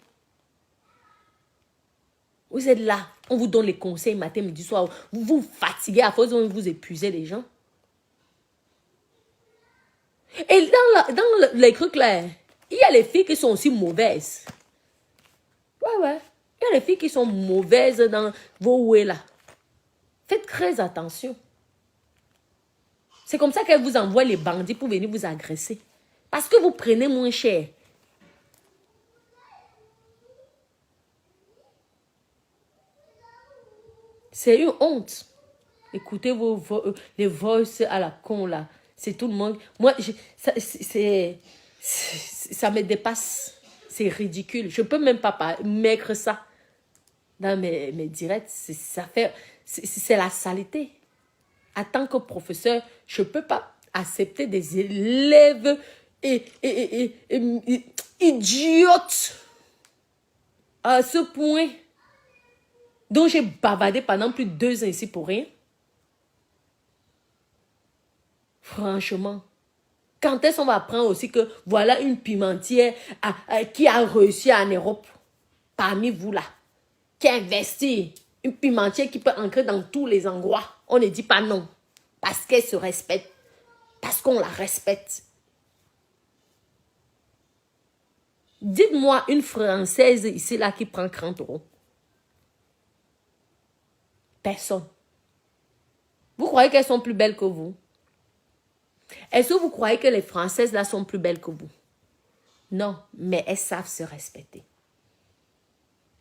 Vous êtes là, on vous donne les conseils matin, midi, soir. Vous vous fatiguez à force de vous épuiser les gens. Et dans les trucs là, il y a les filles qui sont aussi mauvaises. Ouais. Il y a les filles qui sont mauvaises dans vos oués là. Faites très attention. C'est comme ça qu'elle vous envoie les bandits pour venir vous agresser. Parce que vous prenez moins cher. C'est une honte. Écoutez les voices à la con là. C'est tout le monde. Moi, ça me dépasse. C'est ridicule. Je ne peux même pas mettre ça dans mes directs. C'est la saleté. En tant que professeur, je ne peux pas accepter des élèves idiotes à ce point. Donc, j'ai bavardé pendant plus de 2 ans ici pour rien. Franchement. Quand est-ce qu'on va apprendre aussi que voilà une pimentière qui a réussi en Europe, parmi vous là, qui a investi, une pimentière qui peut entrer dans tous les endroits. On ne dit pas non, parce qu'elle se respecte, parce qu'on la respecte. Dites-moi une Française ici là qui prend 30 euros. Personne. Vous croyez qu'elles sont plus belles que vous? Est-ce que vous croyez que les Françaises là sont plus belles que vous? Non, mais elles savent se respecter.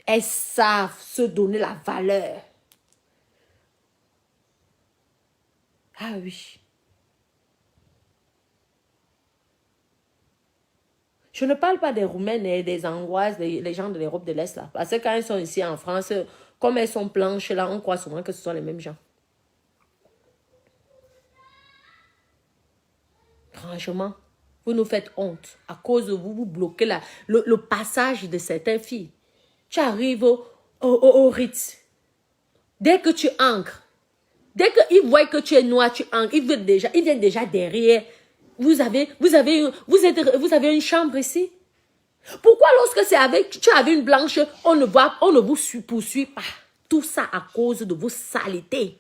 Elles savent se donner la valeur. Ah oui. Je ne parle pas des Roumaines et des Hongroises, les gens de l'Europe de l'Est là. Parce que quand elles sont ici en France, comme elles sont blanches là, on croit souvent que ce sont les mêmes gens. Franchement, vous nous faites honte. À cause de vous, vous bloquez le passage de certaines filles. Tu arrives au Ritz. Dès que tu ancres, dès qu'ils voient que tu es noir, tu ancres, ils viennent déjà derrière. Vous avez une chambre ici. Pourquoi lorsque tu avais une blanche, on ne vous poursuit pas? Tout ça à cause de vos saletés.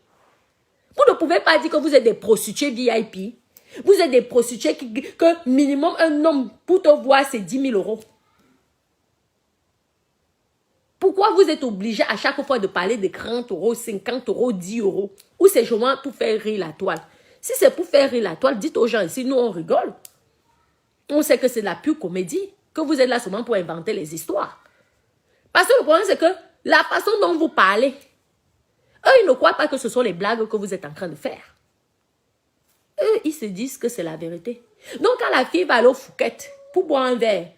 Vous ne pouvez pas dire que vous êtes des prostituées VIP. Vous êtes des prostituées que minimum un homme pour te voir c'est 10 000 euros. Pourquoi vous êtes obligé à chaque fois de parler de 30 euros, 50 euros, 10 euros? Ou c'est justement pour faire rire la toile? Si c'est pour faire rire la toile, dites aux gens ici, nous on rigole. On sait que c'est de la pure comédie, que vous êtes là seulement pour inventer les histoires. Parce que le problème c'est que la façon dont vous parlez, eux ils ne croient pas que ce sont les blagues que vous êtes en train de faire. Eux ils se disent que c'est la vérité. Donc quand la fille va aller au Fouquet pour boire un verre,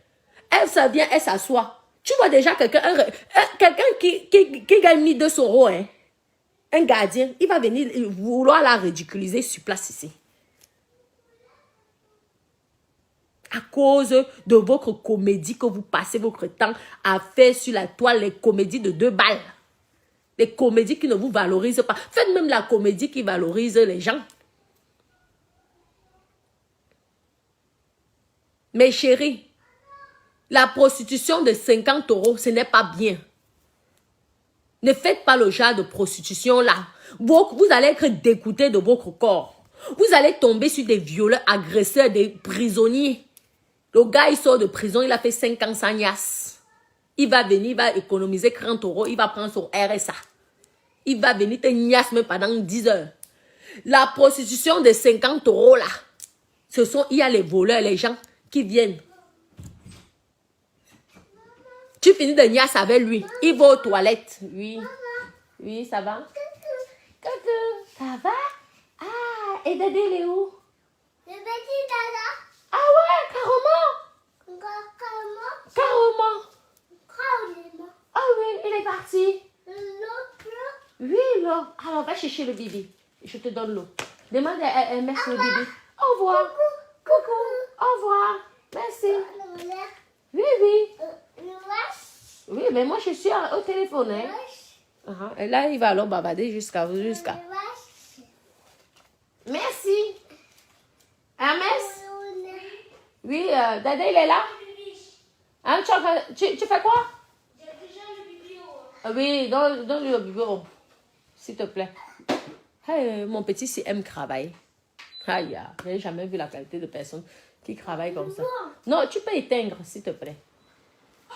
elle vient, elle s'assoit. Tu vois déjà quelqu'un qui gagne 1200 euros, hein? Un gardien, il va venir vouloir la ridiculiser sur place ici. À cause de votre comédie que vous passez votre temps à faire sur la toile, les comédies de 2 balles. Les comédies qui ne vous valorisent pas. Faites même la comédie qui valorise les gens. Mes chéris, la prostitution de 50 euros, ce n'est pas bien. Ne faites pas le genre de prostitution là. Vous allez être dégoûté de votre corps. Vous allez tomber sur des violeurs, agresseurs, des prisonniers. Le gars, il sort de prison, il a fait 5 ans sans niasse. Il va venir, il va économiser 30 euros, il va prendre son RSA. Il va venir te niasse même pendant 10 heures. La prostitution de 50 euros là, il y a les voleurs, les gens qui viennent. Tu finis de niasse avec lui. Il va aux toilettes. Oui. Oui, ça va? Coucou. Ça va? Ah, et Dédé, il est où? Le petit dada. Ah ouais, carrément. Carrément. Carrément. Ah oui, il est parti. L'autre. Oui, l'eau. Alors, va chercher le bébé. Je te donne l'eau. Demande à elle mettre le bébé. Au revoir. Coucou. Au revoir. Merci. Oui, oui. Oui, mais moi, je suis au téléphone. Hein? Et là, il va alors bavarder jusqu'à... Merci. Hermès? Oui, Dada, il est là? Hein, tu fais quoi? Oui, donne-lui le biberon. S'il te plaît. Hey, mon petit si aime travailler. Aïe, je n'ai jamais vu la qualité de personne qui travaille comme ça. Non, tu peux éteindre, s'il te plaît.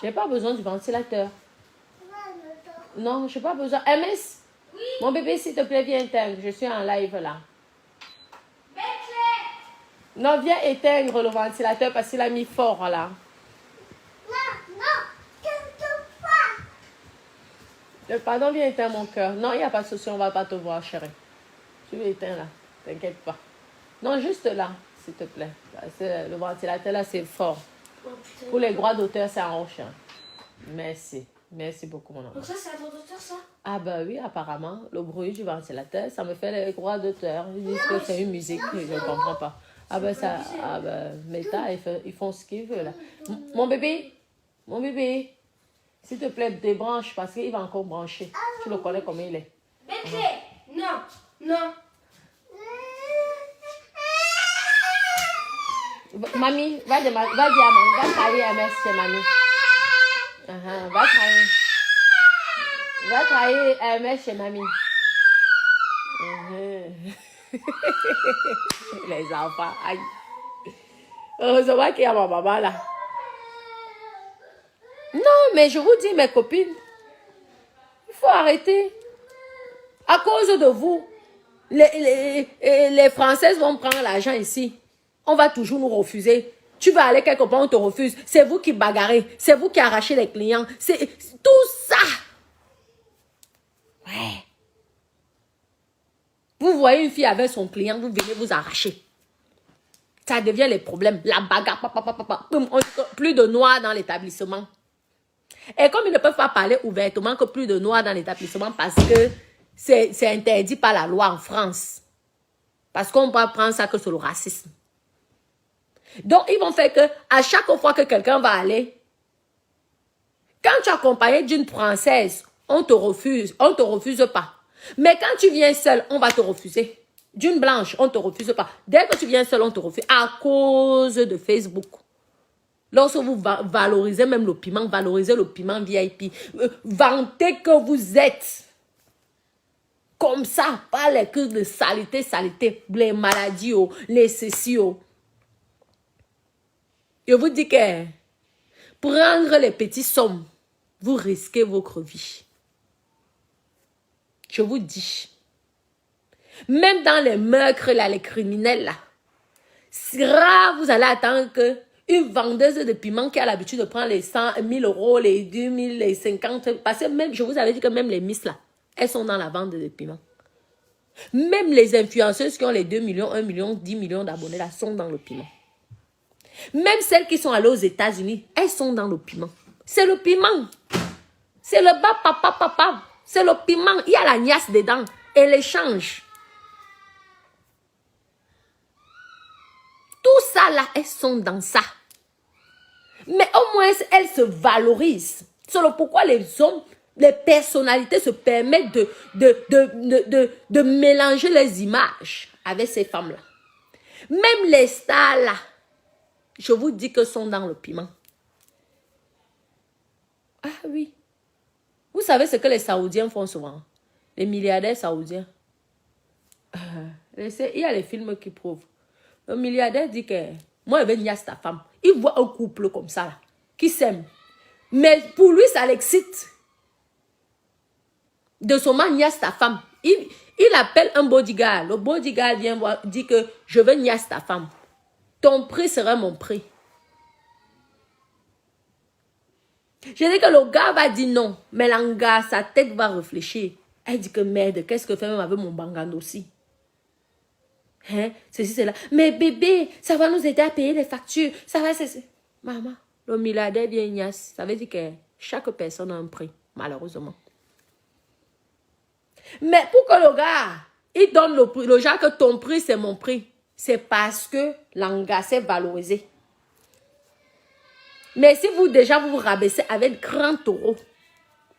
Je n'ai pas besoin du ventilateur. Non, je n'ai pas besoin. MS, Mon bébé, s'il te plaît, viens éteindre. Je suis en live là. Non, viens éteindre le ventilateur parce qu'il a mis fort là. Pardon, viens éteindre mon cœur. Non, il n'y a pas de souci, on ne va pas te voir, chérie. Tu l'éteins là, t'inquiète pas. Non, juste là, s'il te plaît. Le ventilateur là, c'est fort. Pour les droits d'auteur, c'est en roche. Merci. Merci beaucoup, mon enfant. Donc ça, c'est un droit d'auteur, ça? Ah bah oui, apparemment, le bruit du ventilateur, ça me fait les droits d'auteur. Ils disent que c'est une musique, je ne comprends pas. Ah bah ça, ah bah, Meta, ils font ce qu'ils veulent là. Mon bébé, s'il te plaît, débranche parce qu'il va encore brancher. Tu le connais comme il est. Non, non. Mamie, va dire va travailler à MS chez mamie. Va travailler à MS chez mamie. Les enfants, aïe. Heureusement qu'il y a ma maman là. Non, mais je vous dis, mes copines, il faut arrêter. À cause de vous, les Françaises vont prendre l'argent ici. On va toujours nous refuser. Tu vas aller quelque part, on te refuse. C'est vous qui bagarrez. C'est vous qui arrachez les clients. C'est tout ça. Ouais. Vous voyez une fille avec son client, vous venez vous arracher. Ça devient les problèmes. La bagarre, plus de noirs dans l'établissement. Et comme ils ne peuvent pas parler ouvertement que plus de noirs dans l'établissement parce que c'est interdit par la loi en France. Parce qu'on peut prendre ça que c'est le racisme. Donc, ils vont faire que à chaque fois que quelqu'un va aller, quand tu es accompagné d'une Française, on te refuse pas. Mais quand tu viens seul, on va te refuser. D'une blanche, on ne te refuse pas. Dès que tu viens seul, on te refuse à cause de Facebook. Lorsque vous valorisez même le piment, valorisez le piment VIP, vantez que vous êtes comme ça, pas les cris de saleté, les maladies, les ceci. Je vous dis que prendre les petits sommes, vous risquez votre vie. Je vous dis. Même dans les meurtres, là, les criminels, là, c'est rare, vous allez attendre que une vendeuse de piment qui a l'habitude de prendre les 100, 1000 euros, les 2000, les 50, parce que même, je vous avais dit que même les miss, là, elles sont dans la vente de piment. Même les influenceuses qui ont les 2 millions, 1 million, 10 millions d'abonnés, là, sont dans le piment. Même celles qui sont allées aux États-Unis, elles sont dans le piment. C'est le piment. C'est le bas papa. C'est le piment. Il y a la niasse dedans. Et l'échange. Tout ça là, elles sont dans ça. Mais au moins, elles se valorisent. C'est pourquoi les hommes, les personnalités se permettent de mélanger les images avec ces femmes-là. Même les stars là, je vous dis que sont dans le piment. Ah oui. Vous savez ce que les Saoudiens font souvent? Les milliardaires saoudiens. Il y a les films qui prouvent. Le milliardaire dit que moi, je vais niaise ta femme. Il voit un couple comme ça, là, qui s'aime. Mais pour lui, ça l'excite. De son man, niaise ta femme. Il appelle un bodyguard. Le bodyguard vient voir, dit que je veux niaise ta femme. Ton prix sera mon prix. Je dis que le gars va dire non. Mais l'anga, sa tête va réfléchir. Elle dit que merde, qu'est-ce que fait même avec mon bangando aussi? Hein? Ceci, c'est là. Mais bébé, ça va nous aider à payer les factures. Ça va, c'est... Maman, le milliardaire vient ignace. Ça veut dire que chaque personne a un prix, malheureusement. Mais pour que le gars, il donne le prix, le genre que ton prix, c'est mon prix. C'est parce que l'anga s'est valorisé. Mais si vous, déjà, vous rabaissez avec grand taureau,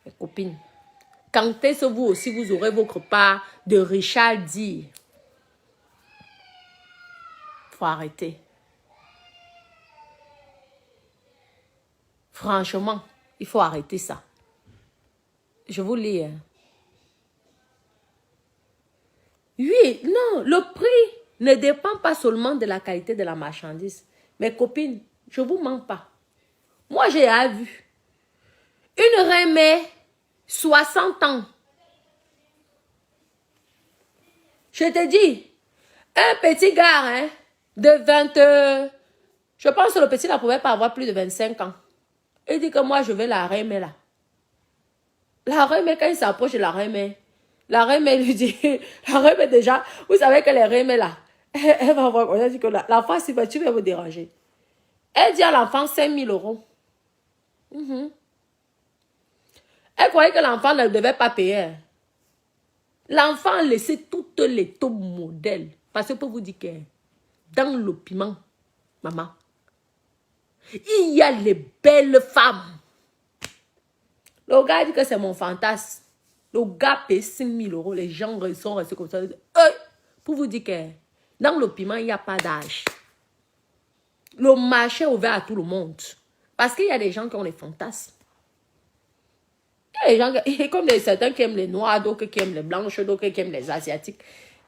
mes copines, quand est-ce que vous aussi, vous aurez votre part de Richard dire? Faut arrêter. Franchement, il faut arrêter ça. Je vous lis. Hein. Oui, non, le prix ne dépend pas seulement de la qualité de la marchandise. Mes copines, je ne vous mens pas. Moi, j'ai vu une remée, 60 ans. Je te dis, un petit gars, hein, de 20... je pense que le petit ne pouvait pas avoir plus de 25 ans. Il dit que moi, je vais la remettre là. La remettre, quand il s'approche de la remettre lui dit, la remettre déjà, vous savez que les remettre là, elle va voir, on a dit que l'enfant, si tu vas vous déranger. Elle dit à l'enfant 5 000 euros. Elle croyait que l'enfant ne devait pas payer. L'enfant a laissé toutes les top modèles. Parce que je peux vous dire que dans le piment, maman, il y a les belles femmes. Le gars dit que c'est mon fantasme. Le gars paye 5 000 euros. Les gens sont restés comme ça. Pour vous dire que dans le piment, il n'y a pas d'âge. Le marché est ouvert à tout le monde. Parce qu'il y a des gens qui ont les fantasmes. Il y a des gens comme certains qui aiment les noirs, d'autres qui aiment les blanches, d'autres qui aiment les asiatiques.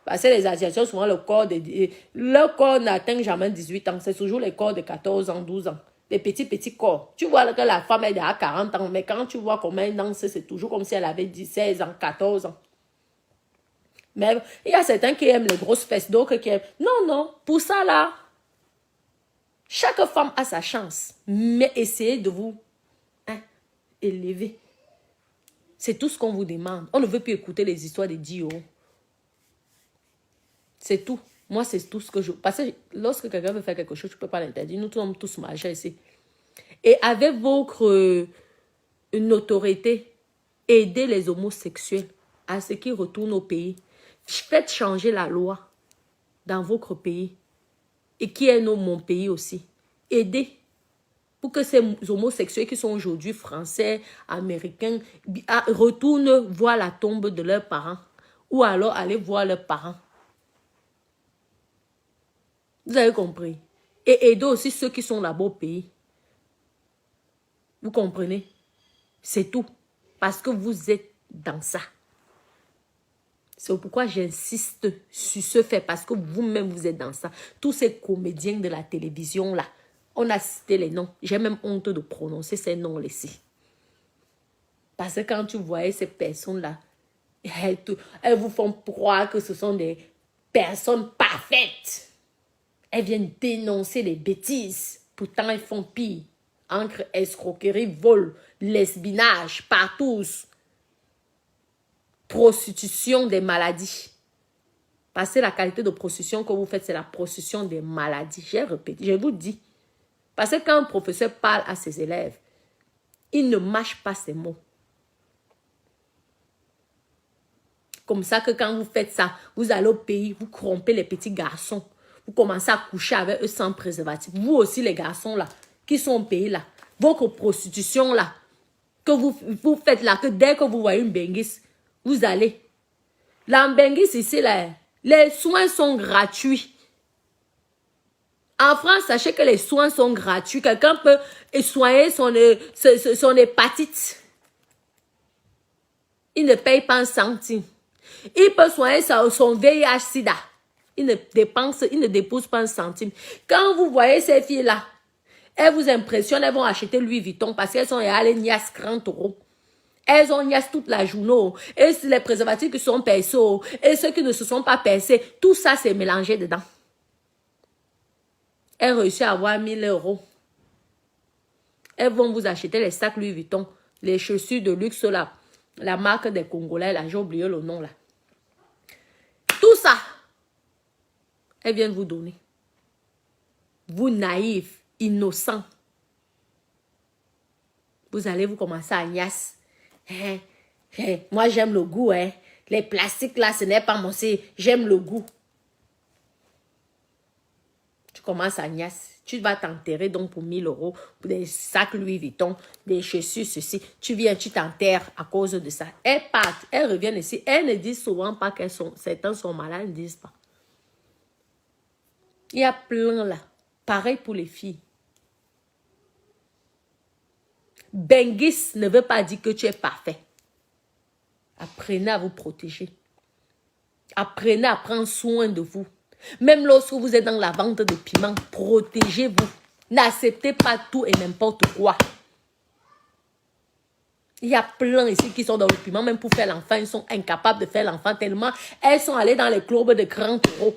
Parce que les asiatiques, souvent, leur corps n'atteint jamais 18 ans. C'est toujours les corps de 14 ans, 12 ans. Les petits corps. Tu vois que la femme est à 40 ans, mais quand tu vois comment elle danse, c'est toujours comme si elle avait 16 ans, 14 ans. Mais il y a certains qui aiment les grosses fesses, d'autres qui aiment... Non, pour ça là, chaque femme a sa chance. Mais essayez de vous élever. C'est tout ce qu'on vous demande. On ne veut plus écouter les histoires de 10 euros. C'est tout. Moi, c'est tout ce que je... Parce que lorsque quelqu'un veut faire quelque chose, tu ne peux pas l'interdire. Nous sommes tous majeurs ici. Et avec votre autorité, aidez les homosexuels à ce qu'ils retournent au pays. Faites changer la loi dans votre pays. Et qui est mon pays aussi. Aidez. Pour que ces homosexuels qui sont aujourd'hui français, américains, retournent voir la tombe de leurs parents. Ou alors aller voir leurs parents. Vous avez compris? Et aider aussi ceux qui sont là-bas au pays. Vous comprenez? C'est tout. Parce que vous êtes dans ça. C'est pourquoi j'insiste sur ce fait. Parce que vous-même, vous êtes dans ça. Tous ces comédiens de la télévision là. On a cité les noms. J'ai même honte de prononcer ces noms ici. Parce que quand tu voyais ces personnes-là, elles vous font croire que ce sont des personnes parfaites. Elles viennent dénoncer les bêtises. Pourtant, elles font pire. Entre escroquerie, vol, lesbinage, partout. Prostitution des maladies. Parce que la qualité de prostitution que vous faites, c'est la prostitution des maladies. J'ai répété, je vous dis. Parce que quand un professeur parle à ses élèves, il ne mâche pas ses mots. Comme ça que quand vous faites ça, vous allez au pays, vous corrompez les petits garçons. Vous commencez à coucher avec eux sans préservatif. Vous aussi les garçons là, qui sont au pays là, votre prostitution là, que vous faites là, que dès que vous voyez une benguisse, vous allez. La benguisse ici là, les soins sont gratuits. En France, sachez que les soins sont gratuits. Quelqu'un peut soigner son hépatite. Il ne paye pas un centime. Il peut soigner son VIH-Sida. Il ne dépose pas un centime. Quand vous voyez ces filles-là, elles vous impressionnent, elles vont acheter Louis Vuitton parce qu'elles sont allées niasse 30 euros. Elles ont niasse toute la journée. Et les préservatifs qui sont percés, et ceux qui ne se sont pas percés, tout ça c'est mélangé dedans. Elles réussissent à avoir 1000 euros. Elles vont vous acheter les sacs Louis Vuitton, les chaussures de luxe là, la marque des Congolais là, j'ai oublié le nom là. Tout ça, elles viennent vous donner. Vous naïfs, innocents. Vous allez vous commencer à niasse. Moi j'aime le goût, hein. Les plastiques là, ce n'est pas mon c'est, j'aime le goût. Tu commences à niasse. Tu vas t'enterrer donc pour 1000 euros, pour des sacs Louis Vuitton, des chaussures, ceci. Tu viens, tu t'enterres à cause de ça. Elles partent, elles reviennent ici. Elles ne disent souvent pas qu'elles sont, certains sont malades, elles ne disent pas. Il y a plein là. Pareil pour les filles. Benguis ne veut pas dire que tu es parfait. Apprenez à vous protéger. Apprenez à prendre soin de vous. Même lorsque vous êtes dans la vente de piments, protégez-vous. N'acceptez pas tout et n'importe quoi. Il y a plein ici qui sont dans le piment, même pour faire l'enfant, ils sont incapables de faire l'enfant tellement elles sont allées dans les clubs de grands taureaux.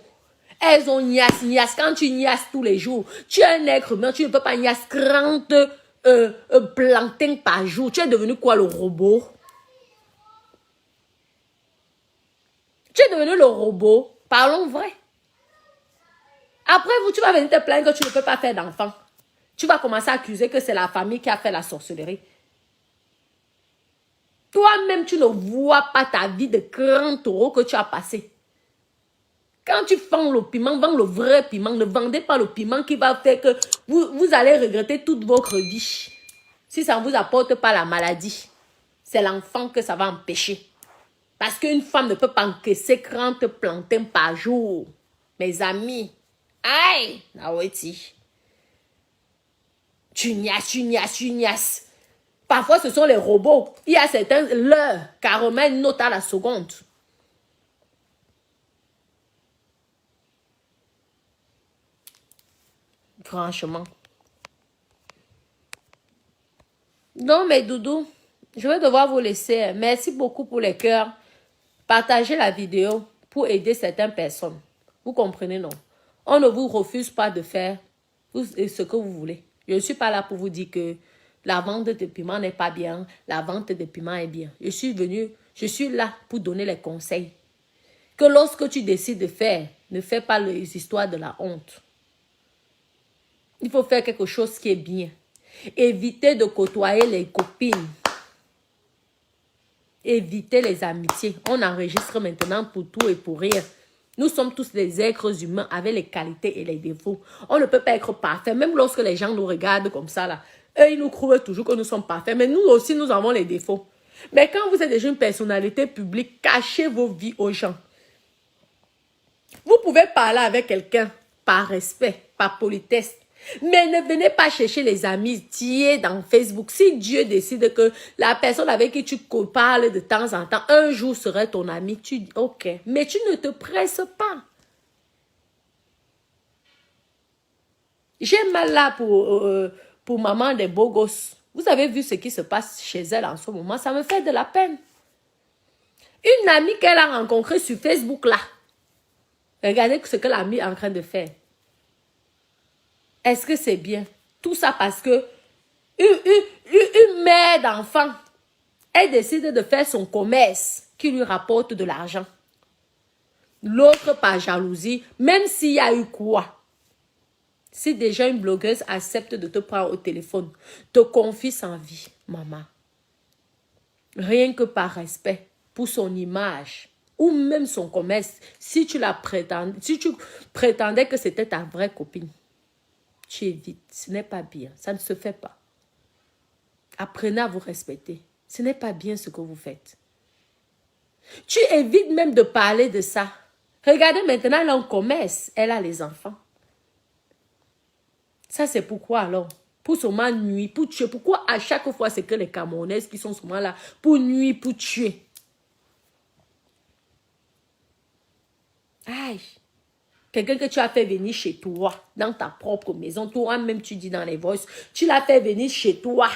Elles ont niasse. Quand tu niasses tous les jours, tu es un être humain, tu ne peux pas niasse 30 plantains par jour. Tu es devenu quoi, le robot? Tu es devenu le robot. Parlons vrai. Après, tu vas venir te plaindre que tu ne peux pas faire d'enfant. Tu vas commencer à accuser que c'est la famille qui a fait la sorcellerie. Toi-même, tu ne vois pas ta vie de grand taureau que tu as passé. Quand tu vends le piment, vends le vrai piment. Ne vendez pas le piment qui va faire que vous allez regretter toute votre vie. Si ça ne vous apporte pas la maladie, c'est l'enfant que ça va empêcher. Parce qu'une femme ne peut pas encaisser 30 plantains par jour. Mes amis. Aïe! Naweti. Tu niasses. Parfois, ce sont les robots. Il y a certains, l'heure, carrément, une note à la seconde. Franchement. Non, mes doudous, je vais devoir vous laisser. Merci beaucoup pour les cœurs. Partagez la vidéo pour aider certaines personnes. Vous comprenez, non? On ne vous refuse pas de faire ce que vous voulez. Je ne suis pas là pour vous dire que la vente de piment n'est pas bien, la vente de piment est bien. Je suis là pour donner les conseils. Que lorsque tu décides de faire, ne fais pas les histoires de la honte. Il faut faire quelque chose qui est bien. Évitez de côtoyer les copines. Évitez les amitiés. On enregistre maintenant pour tout et pour rien. Nous sommes tous des êtres humains avec les qualités et les défauts. On ne peut pas être parfait. Même lorsque les gens nous regardent comme ça, là, eux, ils nous croient toujours que nous sommes parfaits. Mais nous aussi, nous avons les défauts. Mais quand vous êtes déjà une personnalité publique, cachez vos vies aux gens. Vous pouvez parler avec quelqu'un par respect, par politesse. Mais ne venez pas chercher les amitiés dans Facebook. Si Dieu décide que la personne avec qui tu parles de temps en temps, un jour serait ton ami, tu dis ok. Mais tu ne te presses pas. J'ai mal là pour maman des beaux gosses. Vous avez vu ce qui se passe chez elle en ce moment. Ça me fait de la peine. Une amie qu'elle a rencontrée sur Facebook là. Regardez ce que l'amie est en train de faire. Est-ce que c'est bien? Tout ça parce que une mère d'enfant, elle décide de faire son commerce qui lui rapporte de l'argent. L'autre par jalousie, même s'il y a eu quoi. Si déjà une blogueuse accepte de te prendre au téléphone, te confie sa vie, maman. Rien que par respect pour son image ou même son commerce, si tu prétendais que c'était ta vraie copine. Tu évites. Ce n'est pas bien. Ça ne se fait pas. Apprenez à vous respecter. Ce n'est pas bien ce que vous faites. Tu évites même de parler de ça. Regardez maintenant, elle est en commerce. Elle a les enfants. Ça, c'est pourquoi alors? Pour seulement nuire, pour tuer. Pourquoi à chaque fois, c'est que les Camerounaises qui sont souvent là pour nuire, pour tuer? Aïe! Quelqu'un que tu as fait venir chez toi, dans ta propre maison, toi-même tu dis dans les voices, tu l'as fait venir chez toi.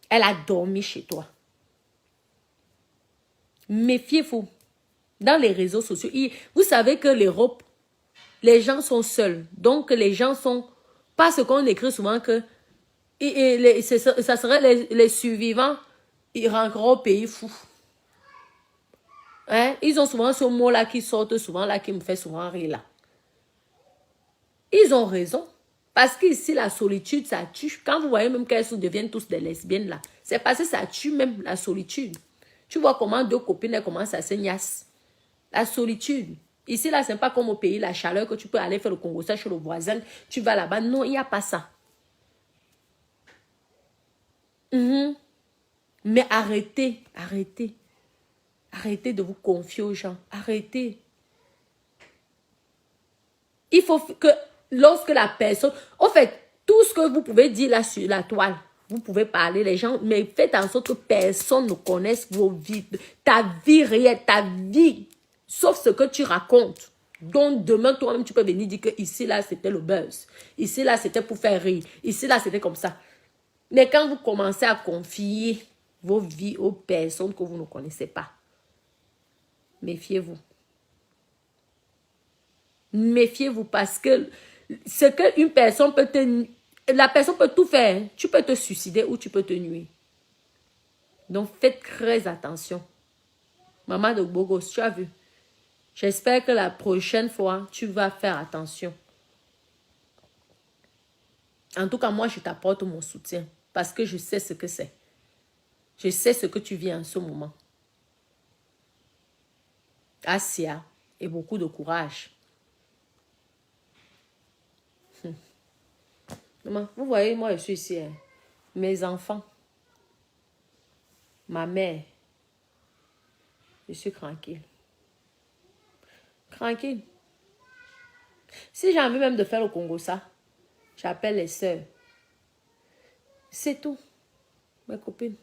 Elle a dormi chez toi. Méfiez-vous. Dans les réseaux sociaux, vous savez que l'Europe, les gens sont seuls. Donc les gens sont, pas ce qu'on écrit souvent que, ça serait les survivants, ils rentrent au pays fou. Hein? Ils ont souvent ce mot-là qui sort souvent, là, qui me fait souvent rire là. Ils ont raison. Parce qu'ici, la solitude, ça tue. Quand vous voyez même qu'elles deviennent tous des lesbiennes là, c'est parce que ça tue même la solitude. Tu vois comment deux copines elles commencent à se niasse. La solitude. Ici, là, c'est pas comme au pays, la chaleur que tu peux aller faire le Congo, ça chez le voisin. Tu vas là-bas. Non, il n'y a pas ça. Mais arrêtez. Arrêtez de vous confier aux gens. Arrêtez. Il faut que lorsque la personne... En fait, tout ce que vous pouvez dire là sur la toile, vous pouvez parler les gens, mais faites en sorte que personne ne connaisse vos vies. Ta vie réelle, ta vie. Sauf ce que tu racontes. Donc demain, toi-même, tu peux venir dire que ici, là, c'était le buzz. Ici, là, c'était pour faire rire. Ici, là, c'était comme ça. Mais quand vous commencez à confier vos vies aux personnes que vous ne connaissez pas, méfiez-vous. Méfiez-vous parce que ce qu'une personne peut te... La personne peut tout faire. Tu peux te suicider ou tu peux te nuire. Donc, faites très attention. Maman de Bogos, tu as vu. J'espère que la prochaine fois, tu vas faire attention. En tout cas, moi, je t'apporte mon soutien parce que je sais ce que c'est. Je sais ce que tu vis en ce moment. Asia et beaucoup de courage. Maman, vous voyez, moi, je suis ici. Hein. Mes enfants, ma mère, je suis tranquille. Tranquille. Si j'ai envie même de faire le Congo ça, j'appelle les sœurs. C'est tout, mes copines.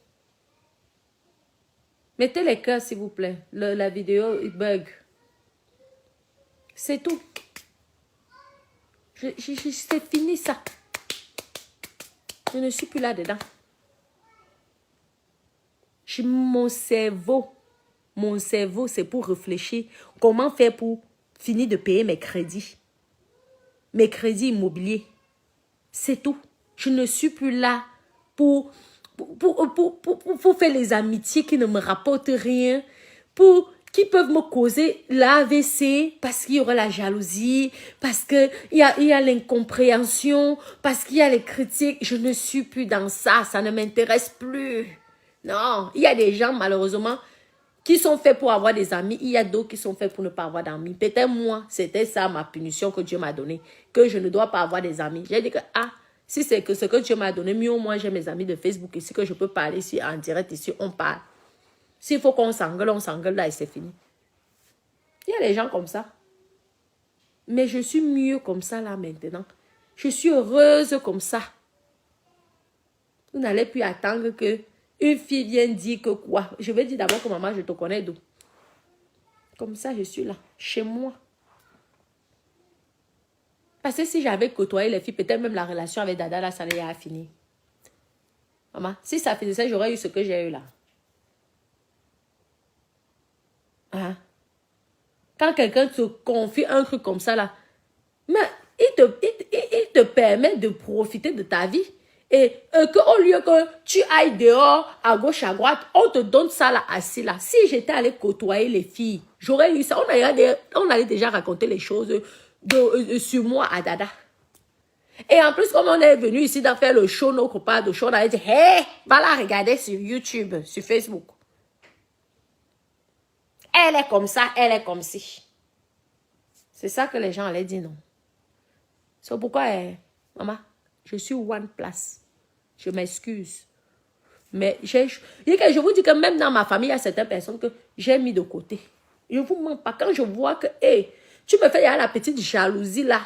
Mettez les cœurs, s'il vous plaît. La vidéo, il bug. C'est tout. C'est fini ça. Je ne suis plus là-dedans. Mon cerveau, c'est pour réfléchir. Comment faire pour finir de payer mes crédits. Mes crédits immobiliers. C'est tout. Je ne suis plus là pour faire les amitiés qui ne me rapportent rien. Qui peuvent me causer l'AVC parce qu'il y aura la jalousie, parce qu'il y a l'incompréhension, parce qu'il y a les critiques. Je ne suis plus dans ça. Ça ne m'intéresse plus. Non. Il y a des gens, malheureusement, qui sont faits pour avoir des amis. Il y a d'autres qui sont faits pour ne pas avoir d'amis. Peut-être moi, c'était ça ma punition que Dieu m'a donnée. Que je ne dois pas avoir des amis. J'ai dit que, si c'est que ce que Dieu m'a donné, mieux au moins j'ai mes amis de Facebook ici, que je peux parler ici en direct, ici, on parle. S'il faut qu'on s'engueule là et c'est fini. Il y a des gens comme ça. Mais je suis mieux comme ça là maintenant. Je suis heureuse comme ça. Vous n'allez plus attendre que une fille vienne dire que quoi. Je vais dire d'abord que maman, je te connais d'où. Comme ça, je suis là, chez moi. Parce que si j'avais côtoyé les filles, peut-être même la relation avec Dada, là, ça allait à finir. Maman, si ça faisait ça, j'aurais eu ce que j'ai eu là. Hein? Quand quelqu'un te confie un truc comme ça là, mais il te permet de profiter de ta vie. Et qu'au lieu que tu ailles dehors, à gauche, à droite, on te donne ça là, assis là. Si j'étais allée côtoyer les filles, j'aurais eu ça. On allait déjà raconter les choses sur moi à Dada. Et en plus, comme on est venu ici d'en faire le show, nos copains de show, on allait dire, hé, va la regarder sur YouTube, sur Facebook. Elle est comme ça, elle est comme ci. C'est ça que les gens allaient dire non. C'est pourquoi, maman, je suis one place. Je m'excuse. Mais je vous dis que même dans ma famille, il y a certaines personnes que j'ai mis de côté. Je ne vous mens pas. Quand je vois que, tu me fais la petite jalousie là,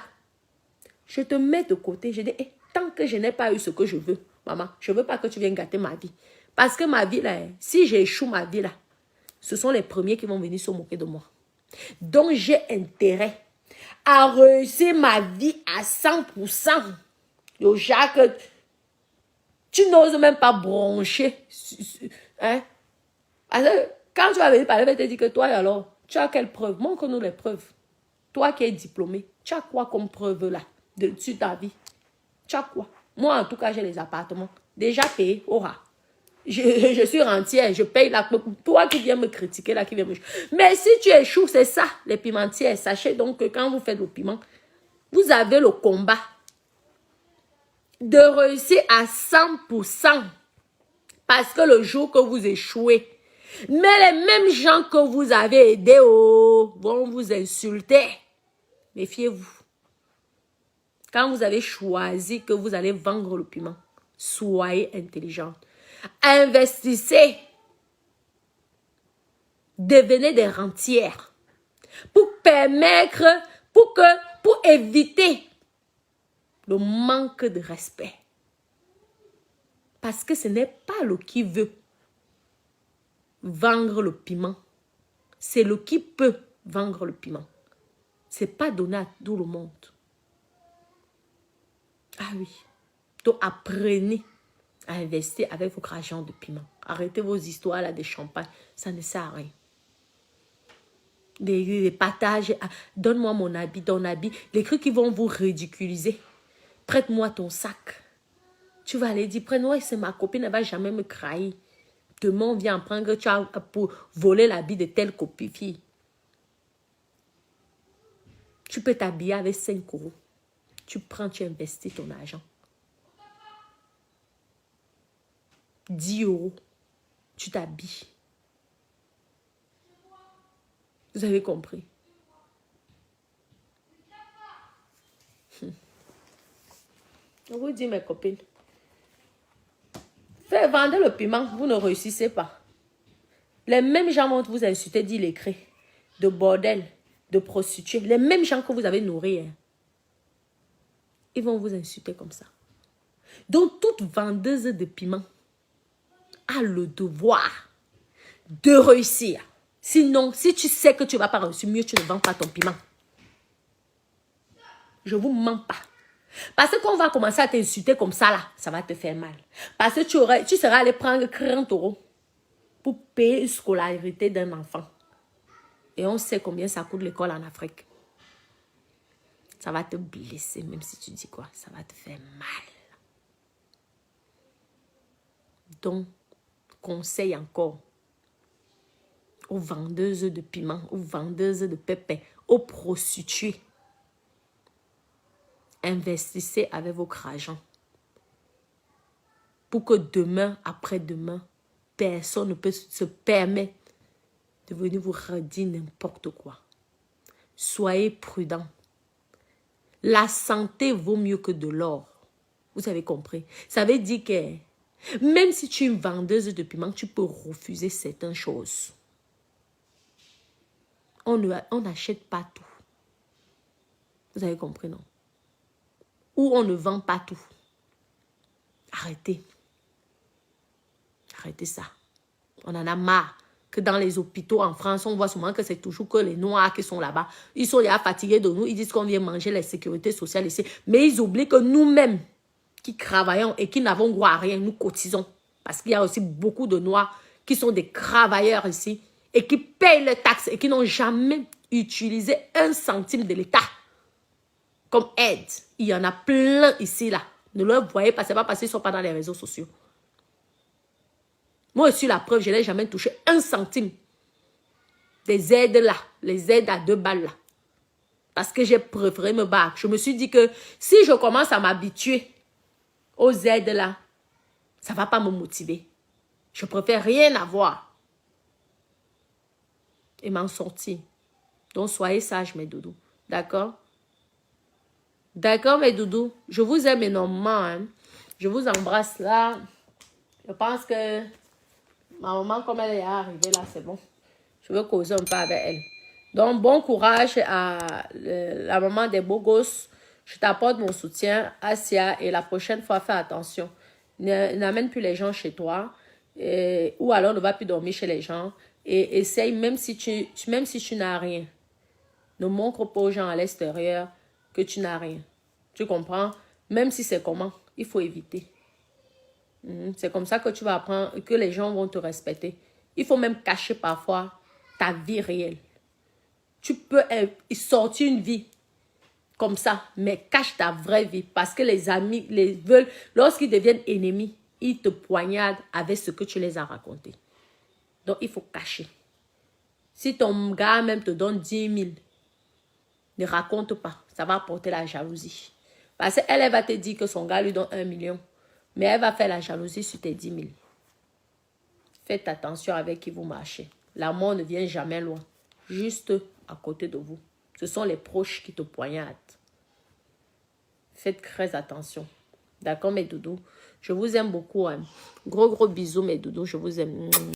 je te mets de côté. Je dis, tant que je n'ai pas eu ce que je veux, maman, je ne veux pas que tu viennes gâter ma vie. Parce que ma vie là, si j'échoue ma vie là, ce sont les premiers qui vont venir se moquer de moi. Donc, j'ai intérêt à réussir ma vie à 100%. Yo, Jacques, tu n'oses même pas broncher. Hein? Alors, quand tu vas venir parler, je vais te dire que toi, alors, tu as quelle preuve? Montre-nous les preuves. Toi qui es diplômé, tu as quoi comme preuve là, sur ta vie? Tu as quoi? Moi, en tout cas, j'ai les appartements. Déjà payés, aura. Je suis rentière, je paye la... Toi qui viens me critiquer, là, qui viens me... Mais si tu échoues, c'est ça, les pimentières. Sachez donc que quand vous faites le piment, vous avez le combat de réussir à 100%. Parce que le jour que vous échouez, mais les mêmes gens que vous avez aidés vont vous insulter. Méfiez-vous. Quand vous avez choisi que vous allez vendre le piment, soyez intelligent. Investissez. Devenez des rentières. Pour permettre, pour éviter le manque de respect. Parce que ce n'est pas le qui veut vendre le piment. C'est le qui peut vendre le piment. Ce n'est pas donné à tout le monde. Ah oui. Donc apprenez à investir avec votre argent de piment. Arrêtez vos histoires là de champagne. Ça ne sert à rien. Les partages. Donne-moi mon habit, ton habit. Les trucs qui vont vous ridiculiser. Prête-moi ton sac. Tu vas aller dire, prends-moi, c'est ma copine, elle ne va jamais me trahir. Demain, on vient en prendre tu as pour voler l'habit de telle copine fille. Tu peux t'habiller avec 5 euros. Tu prends, tu investis ton argent. 10 euros. Tu t'habilles. Vous avez compris? Je vous dis, mes copines. Faites vendre le piment, vous ne réussissez pas. Les mêmes gens vont vous insulter, dire les crés, de bordel, de prostituées. Les mêmes gens que vous avez nourris. Hein. Ils vont vous insulter comme ça. Donc, toute vendeuse de piment a le devoir de réussir. Sinon, si tu sais que tu ne vas pas réussir, mieux tu ne vends pas ton piment. Je ne vous mens pas. Parce qu'on va commencer à t'insulter comme ça, là, ça va te faire mal. Parce que tu seras allé prendre 30 euros pour payer une scolarité d'un enfant. Et on sait combien ça coûte l'école en Afrique. Ça va te blesser, même si tu dis quoi, ça va te faire mal. Donc, conseil encore aux vendeuses de piment, aux vendeuses de pépins, aux prostituées. Investissez avec votre argent. Pour que demain, après-demain, personne ne peut se permettre de venir vous redire n'importe quoi. Soyez prudents. La santé vaut mieux que de l'or. Vous avez compris? Ça veut dire que même si tu es une vendeuse de piment, tu peux refuser certaines choses. On n'achète pas tout. Vous avez compris, non? Ou on ne vend pas tout. Arrêtez. Arrêtez ça. On en a marre que dans les hôpitaux en France, on voit souvent que c'est toujours que les Noirs qui sont là-bas. Ils sont déjà fatigués de nous. Ils disent qu'on vient manger la sécurité sociale ici. Mais ils oublient que nous-mêmes, qui travaillons et qui n'avons droit à rien, nous cotisons. Parce qu'il y a aussi beaucoup de Noirs qui sont des travailleurs ici et qui payent les taxes et qui n'ont jamais utilisé 1 centime de l'État comme aide. Il y en a plein ici, là. Ne le voyez pas, c'est pas parce qu'ils ne sont pas dans les réseaux sociaux. Moi, je suis la preuve, je n'ai jamais touché 1 centime des aides là, les aides à 2 balles là. Parce que j'ai préféré me battre. Je me suis dit que si je commence à m'habituer aux aides là, ça ne va pas me motiver. Je préfère rien avoir et m'en sortir. Donc, soyez sages, mes doudous. D'accord? D'accord, mes doudous? Je vous aime énormément. Hein? Je vous embrasse là. Je pense que ma maman, comme elle est arrivée là, c'est bon. Je veux causer un peu avec elle. Donc, bon courage à la maman des beaux gosses. Je t'apporte mon soutien, Asia. Et la prochaine fois, fais attention. N'amène plus les gens chez toi. Ou alors, ne va plus dormir chez les gens. Et essaye, même si tu n'as rien, ne montre pas aux gens à l'extérieur que tu n'as rien. Tu comprends? Même si c'est comment, il faut éviter. C'est comme ça que tu vas apprendre, que les gens vont te respecter. Il faut même cacher parfois ta vie réelle. Tu peux sortir une vie comme ça, mais cache ta vraie vie. Parce que les amis les veulent, lorsqu'ils deviennent ennemis, ils te poignardent avec ce que tu les as raconté. Donc, il faut cacher. Si ton gars même te donne 10 000, ne raconte pas. Ça va apporter la jalousie. Parce qu'elle, elle va te dire que son gars lui donne 1 million. Mais elle va faire la jalousie sur tes 10 000. Faites attention avec qui vous marchez. La mort ne vient jamais loin. Juste à côté de vous. Ce sont les proches qui te poignardent. Faites très attention. D'accord, mes doudous? Je vous aime beaucoup. Hein. Gros bisous, mes doudous. Je vous aime.